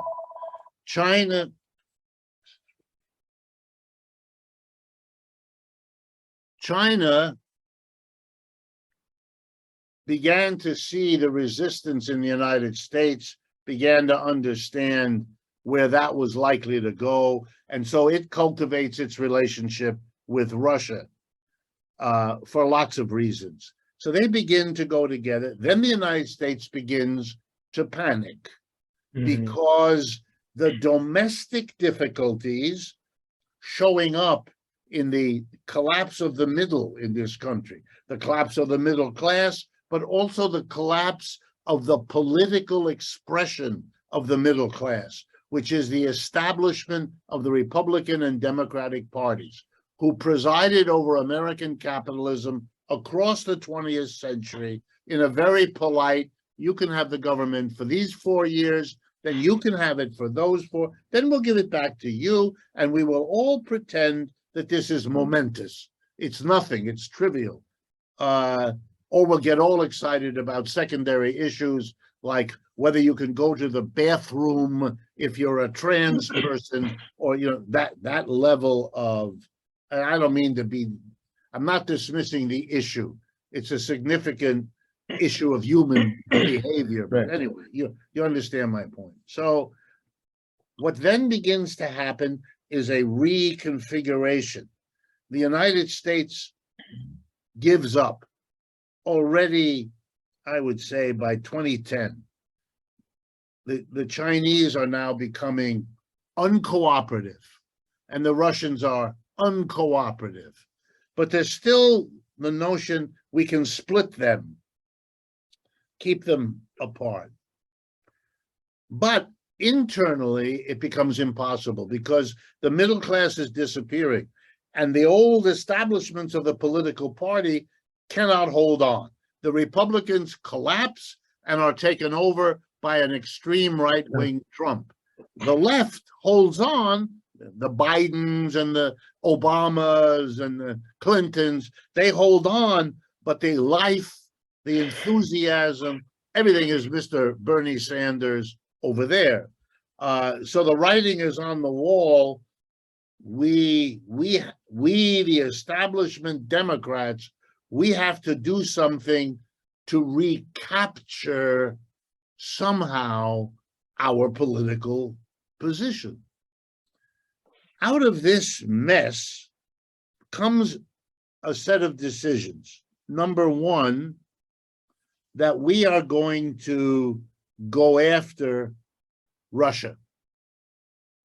China began to see the resistance in the United States, began to understand where that was likely to go. And so it cultivates its relationship with Russia for lots of reasons. So they begin to go together. Then the United States begins to panic because the domestic difficulties showing up in the collapse of the middle in this country, the collapse of the middle class, but also the collapse of the political expression of the middle class, which is the establishment of the Republican and Democratic parties, who presided over American capitalism across the 20th century in a very polite, you can have the government for these 4 years, then you can have it for those 4, then we'll give it back to you, and we will all pretend that this is momentous. It's nothing, it's trivial. Or we'll get all excited about secondary issues like whether you can go to the bathroom if you're a trans person, or that level of, and I don't mean to be, I'm not dismissing the issue. It's a significant issue of human behavior. But anyway, you understand my point. So what then begins to happen is a reconfiguration. The United States gives up already, I would say, by 2010. The Chinese are now becoming uncooperative, and the Russians are uncooperative. But there's still the notion we can split them, keep them apart. But internally, it becomes impossible because the middle class is disappearing, and the old establishments of the political party cannot hold on. The Republicans collapse and are taken over by an extreme right-wing Trump. The left holds on, the Bidens and the Obamas and the Clintons, they hold on, but the life, the enthusiasm, everything is Mr. Bernie Sanders over there. So the writing is on the wall. We, the establishment Democrats, we have to do something to recapture somehow our political position. Out of this mess comes a set of decisions. Number one, that we are going to go after Russia.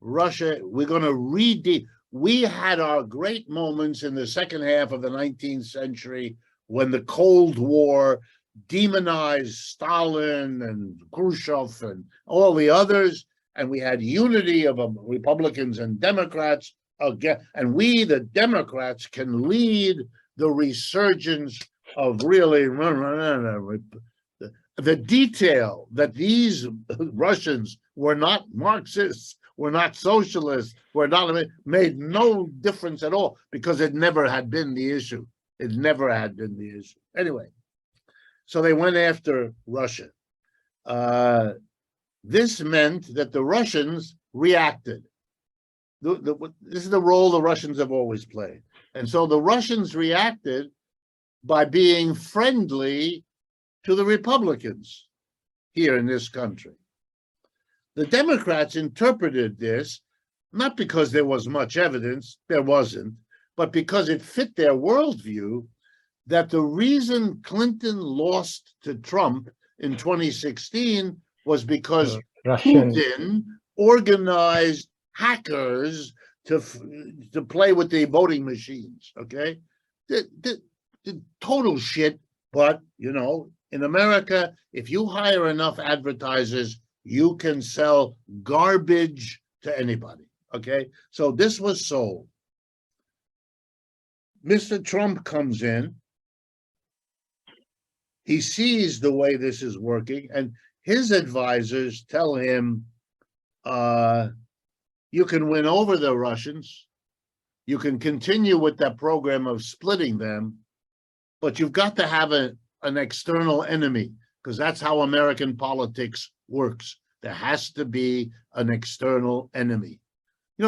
We're going to we had our great moments in the second half of the 19th century when the Cold War demonized Stalin and Khrushchev and all the others, and we had unity of Republicans and Democrats again, and we, the Democrats, can lead the resurgence of really the detail that these Russians were not Marxists, were not socialists, were not, made no difference at all because it never had been the issue. It never had been the issue. Anyway, so they went after Russia. This meant that the Russians reacted. This is the role the Russians have always played. And so the Russians reacted by being friendly to the Republicans here in this country. The Democrats interpreted this, not because there was much evidence, there wasn't, but because it fit their worldview, that the reason Clinton lost to Trump in 2016 was because Putin organized hackers to play with the voting machines, okay? The total shit, but, in America, if you hire enough advertisers, you can sell garbage to anybody, okay? So this was sold. Mr. Trump comes in. He sees the way this is working, and his advisors tell him, you can win over the Russians, you can continue with that program of splitting them, but you've got to have an external enemy, because that's how American politics works. There has to be an external enemy.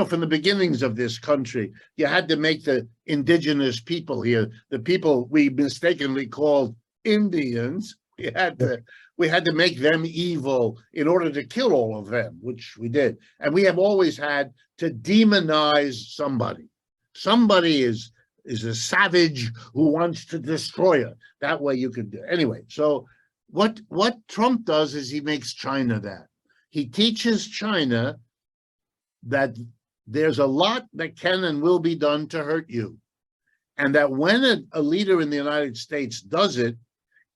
From the beginnings of this country, you had to make the indigenous people here, the people we mistakenly called Indians, we had to make them evil in order to kill all of them, which we did. And we have always had to demonize somebody. Somebody is a savage who wants to destroy it. That way you could do it. Anyway, so what Trump does is he makes China that. He teaches China that there's a lot that can and will be done to hurt you. And that when a leader in the United States does it,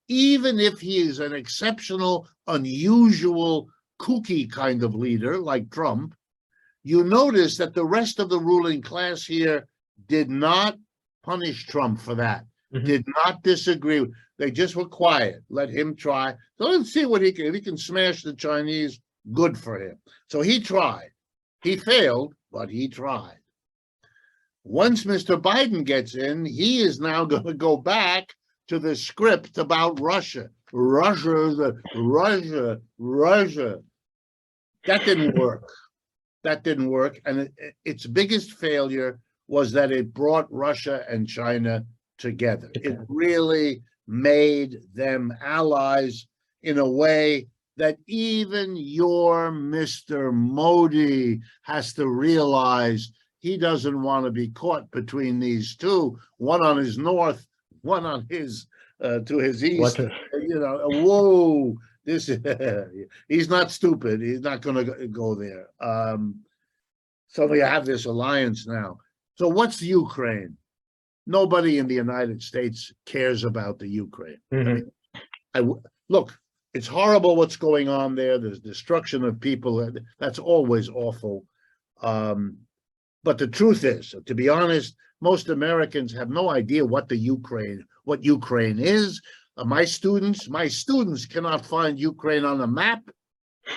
even if he is an exceptional, unusual, kooky kind of leader like Trump, you notice that the rest of the ruling class here did not punish Trump for that, did not disagree. They just were quiet, let him try. So let's see what he can, if he can smash the Chinese, good for him. So he tried. He failed, but he tried. Once Mr. Biden gets in, he is now going to go back to the script about Russia. Russia. That didn't work. That didn't work. And its biggest failure was that it brought Russia and China together. It really made them allies in a way that even your Mr. Modi has to realize he doesn't want to be caught between these two, one on his north, one on his to his east. You know, whoa, this he's not stupid. He's not going to go there. So we have this alliance now. So what's Ukraine? Nobody in the United States cares about the Ukraine. I mean, look, it's horrible what's going on there. There's destruction of people. That's always awful. But the truth is, to be honest, most Americans have no idea what Ukraine is. My students cannot find Ukraine on a map.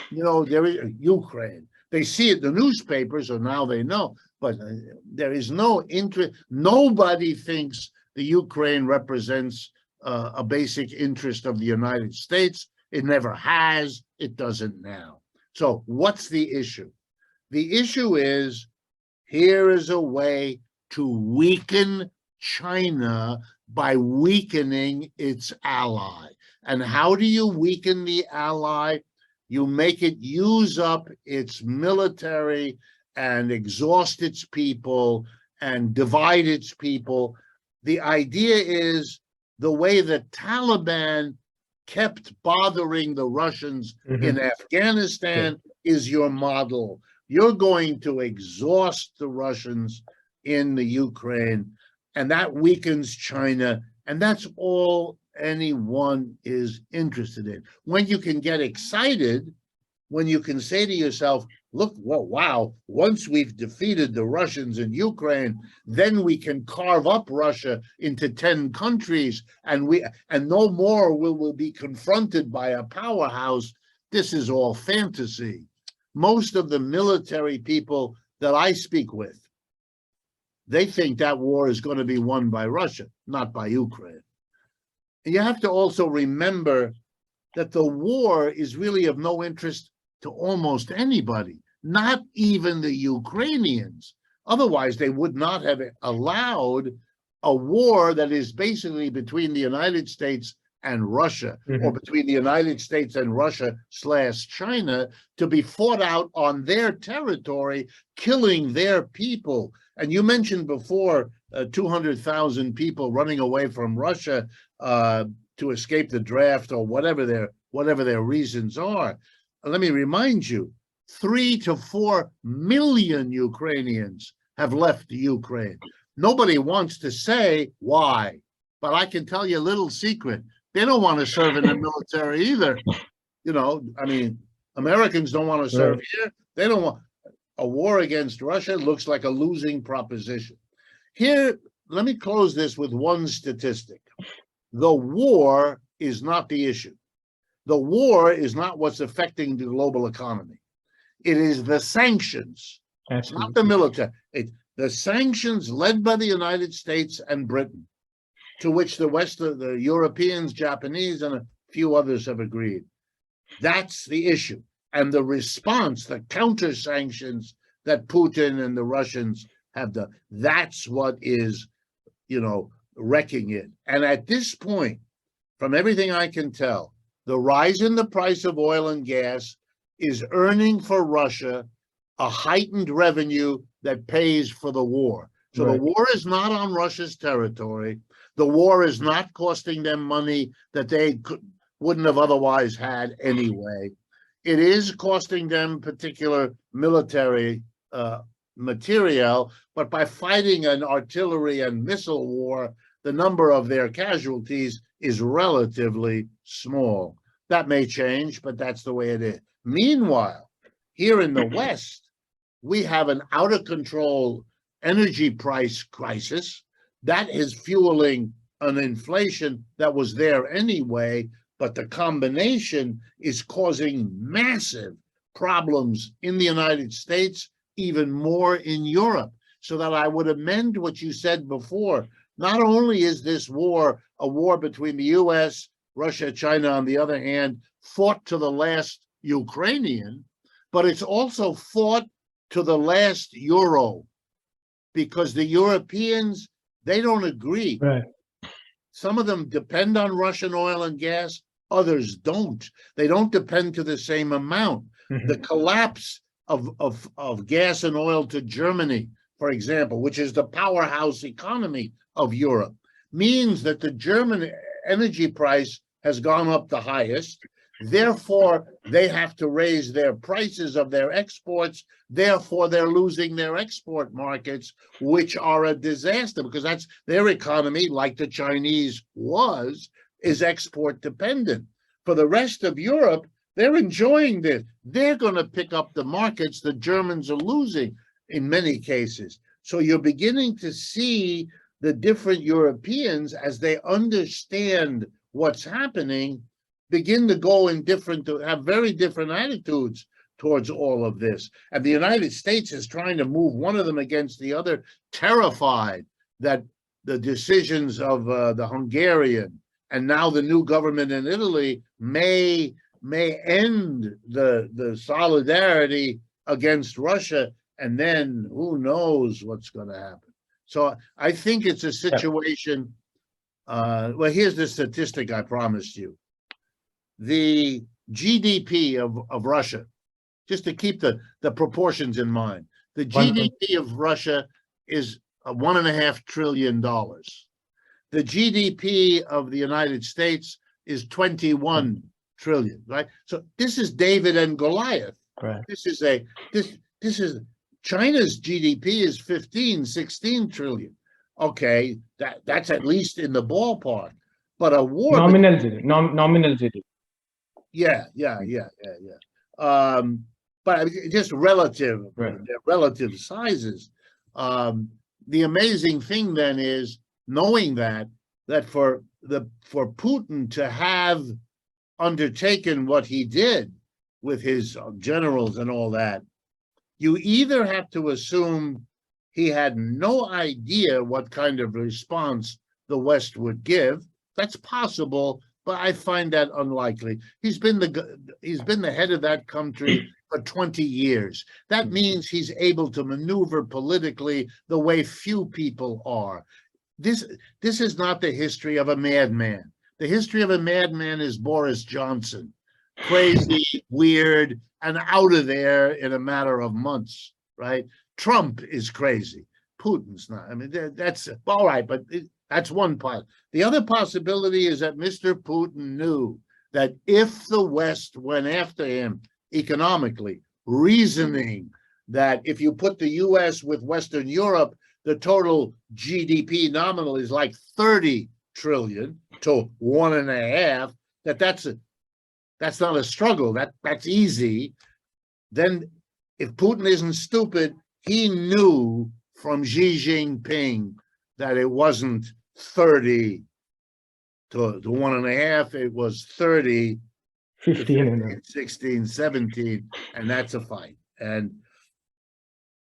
You know, there is Ukraine. They see it in the newspapers, or now they know, but there is no interest. Nobody thinks the Ukraine represents a basic interest of the United States. It never has. It doesn't now. So what's the issue? The issue is, here is a way to weaken China by weakening its ally. And how do you weaken the ally? You make it use up its military and exhaust its people and divide its people. The idea is the way the Taliban kept bothering the Russians in Afghanistan is your model. You're going to exhaust the Russians in the Ukraine, and that weakens China, and that's all anyone is interested in. When you can get excited, when you can say to yourself, look, well, wow, once we've defeated the Russians in Ukraine, then we can carve up Russia into 10 countries, and no more will we be confronted by a powerhouse. This is all fantasy. Most of the military people that I speak with, they think that war is going to be won by Russia, not by Ukraine. And you have to also remember that the war is really of no interest to almost anybody, not even the Ukrainians. Otherwise, they would not have allowed a war that is basically between the United States and Russia, or between the United States and Russia/China, to be fought out on their territory, killing their people. And you mentioned before 200,000 people running away from Russia to escape the draft, or whatever their reasons are. Let me remind you, 3 to 4 million Ukrainians have left Ukraine. Nobody wants to say why, but I can tell you a little secret. They don't want to serve in the military either. You know, I mean, Americans don't want to serve here. They don't want a war against Russia. Looks like a losing proposition. Here, let me close this with one statistic. The war is not the issue. The war is not what's affecting the global economy. It is the sanctions. It's not the military. The sanctions led by the United States and Britain, to which the the Europeans, Japanese, and a few others have agreed. That's the issue. And the response, the counter sanctions that Putin and the Russians have done, that's what is, wrecking it. And at this point, from everything I can tell, The rise in the price of oil and gas is earning for Russia a heightened revenue that pays for the war. So the war is not on Russia's territory. The war is not costing them money that they wouldn't have otherwise had anyway. It is costing them particular military material, but by fighting an artillery and missile war, the number of their casualties is relatively small. That may change, but that's the way it is. Meanwhile, here in the West, we have an out-of-control energy price crisis that is fueling an inflation that was there anyway, but the combination is causing massive problems in the United States, even more in Europe. So that I would amend what you said before. Not only is this war a war between the US, Russia, China, on the other hand, fought to the last Ukrainian, but it's also fought to the last euro, because the Europeans, they don't agree. Right. Some of them depend on Russian oil and gas, others don't. They don't depend to the same amount. The collapse of gas and oil to Germany, for example, which is the powerhouse economy of Europe, means that the German energy price has gone up the highest. Therefore, they have to raise their prices of their exports. Therefore, they're losing their export markets, which are a disaster, because that's their economy, like the Chinese was, is export dependent. For the rest of Europe, they're enjoying this. They're going to pick up the markets the Germans are losing in many cases. So you're beginning to see the different Europeans, as they understand what's happening, begin to go in different, to have very different attitudes towards all of this. And the United States is trying to move one of them against the other, terrified that the decisions of the Hungarian and now the new government in Italy may end the solidarity against Russia, and then who knows what's going to happen. So I think it's a situation. Well, here's the statistic I promised you. The GDP of Russia, just to keep the proportions in mind, the GDP of Russia is $1.5 trillion. The GDP of the United States is 21 trillion, right? So this is David and Goliath. Right. This is China's GDP is 15-16 trillion. Okay, that's at least in the ballpark. But a war nominal GDP. Yeah. But just relative, right. Relative sizes. The amazing thing then is knowing that for Putin to have undertaken what he did with his generals and all that, you either have to assume he had no idea what kind of response the West would give. That's possible, but I find that unlikely. He's been the head of that country for 20 years. That means he's able to maneuver politically the way few people are. This is not the history of a madman. The history of a madman is Boris Johnson, crazy, weird, and out of there in a matter of months, right? Trump is crazy. Putin's not. I mean, that's all right, but that's one part. The other possibility is that Mr. Putin knew that if the West went after him economically, reasoning that if you put the US with Western Europe, the total GDP nominal is like 30 trillion to 1.5, that's not a struggle. That's easy. Then if Putin isn't stupid, he knew from Xi Jinping that it wasn't 30 to 1.5, it was 30, 15, 16, 17, and that's a fight. And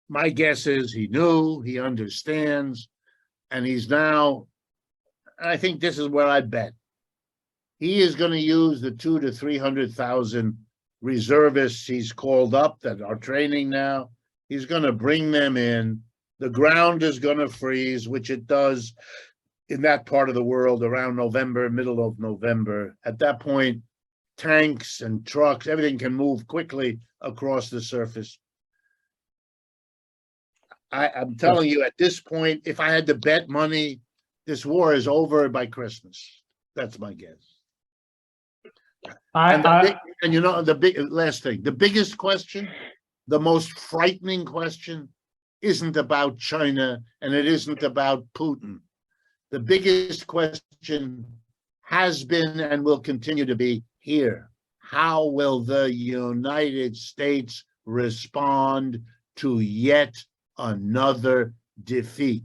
my guess is he knew, he understands, and he's now, I think this is where I bet, he is going to use the 200,000 to 300,000 reservists he's called up that are training now. He's going to bring them in. The ground is going to freeze, which it does in that part of the world around November, middle of November. At that point, tanks and trucks, everything can move quickly across the surface. I'm telling you, at this point, if I had to bet money, this war is over by Christmas. That's my guess. And you know, the big last thing, the biggest question, the most frightening question, isn't about China and it isn't about Putin. The biggest question has been and will continue to be here. How will the United States respond to yet another defeat?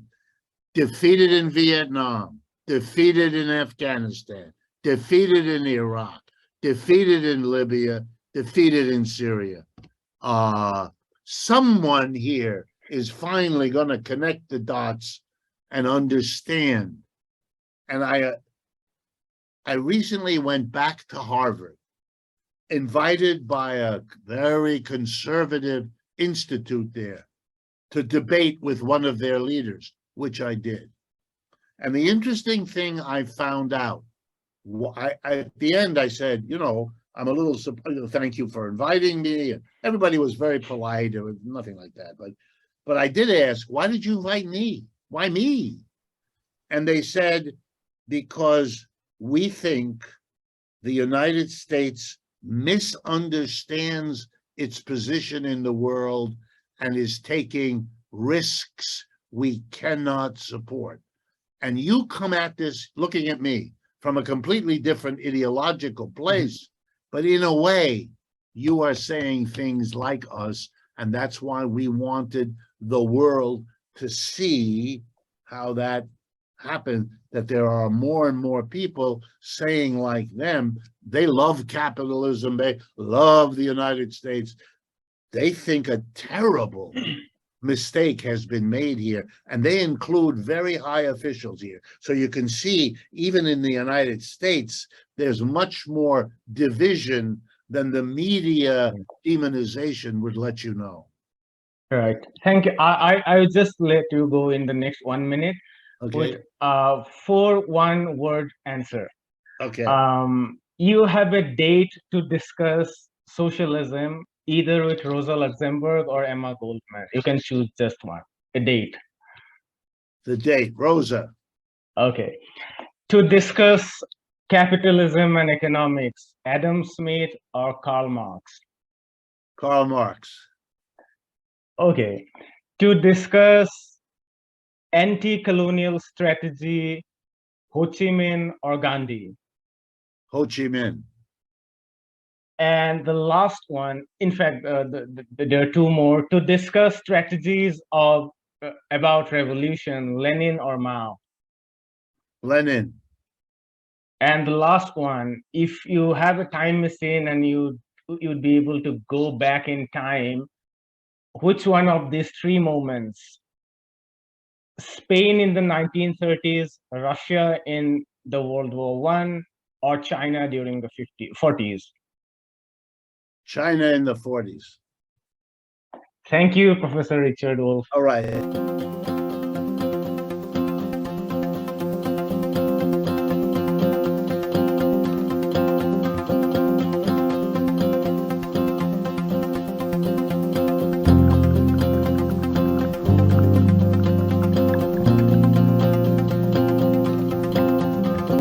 Defeated in Vietnam, defeated in Afghanistan, defeated in Iraq, defeated in Libya, defeated in Syria. Someone here is finally going to connect the dots and understand. And I recently went back to Harvard, invited by a very conservative institute there to debate with one of their leaders, which I did. And the interesting thing I found out, at the end I said, you know, I'm a little surprised, thank you for inviting me. And everybody was very polite. There was nothing like that. But I did ask, why did you invite me? Why me? And they said, because we think the United States misunderstands its position in the world and is taking risks we cannot support. And you come at this, looking at me, from a completely different ideological place, but in a way, you are saying things like us, and that's why we wanted the world to see how that happened, that there are more and more people saying like them, they love capitalism, they love the United States. They think a terrible mistake has been made here, and they include very high officials here. So you can see, even in the United States, there's much more division than the media demonization would let you know. Right. Thank you. I will just let you go in the next 1 minute with a 4 one-word answer. Okay. You have a date to discuss socialism, either with Rosa Luxemburg or Emma Goldman. You can choose just one. A date. The date, Rosa. Okay. To discuss capitalism and economics, Adam Smith or Karl Marx? Karl Marx. Okay. To discuss anti-colonial strategy, Ho Chi Minh or Gandhi? Ho Chi Minh. And the last one, in fact, there are two more. To discuss strategies of about revolution, Lenin or Mao? Lenin. And the last one, if you have a time machine and you'd be able to go back in time, which one of these three moments? Spain in the 1930s, Russia in the World War I, or China during the 40s? China in the 40s. Thank you, Professor Richard Wolff. All right.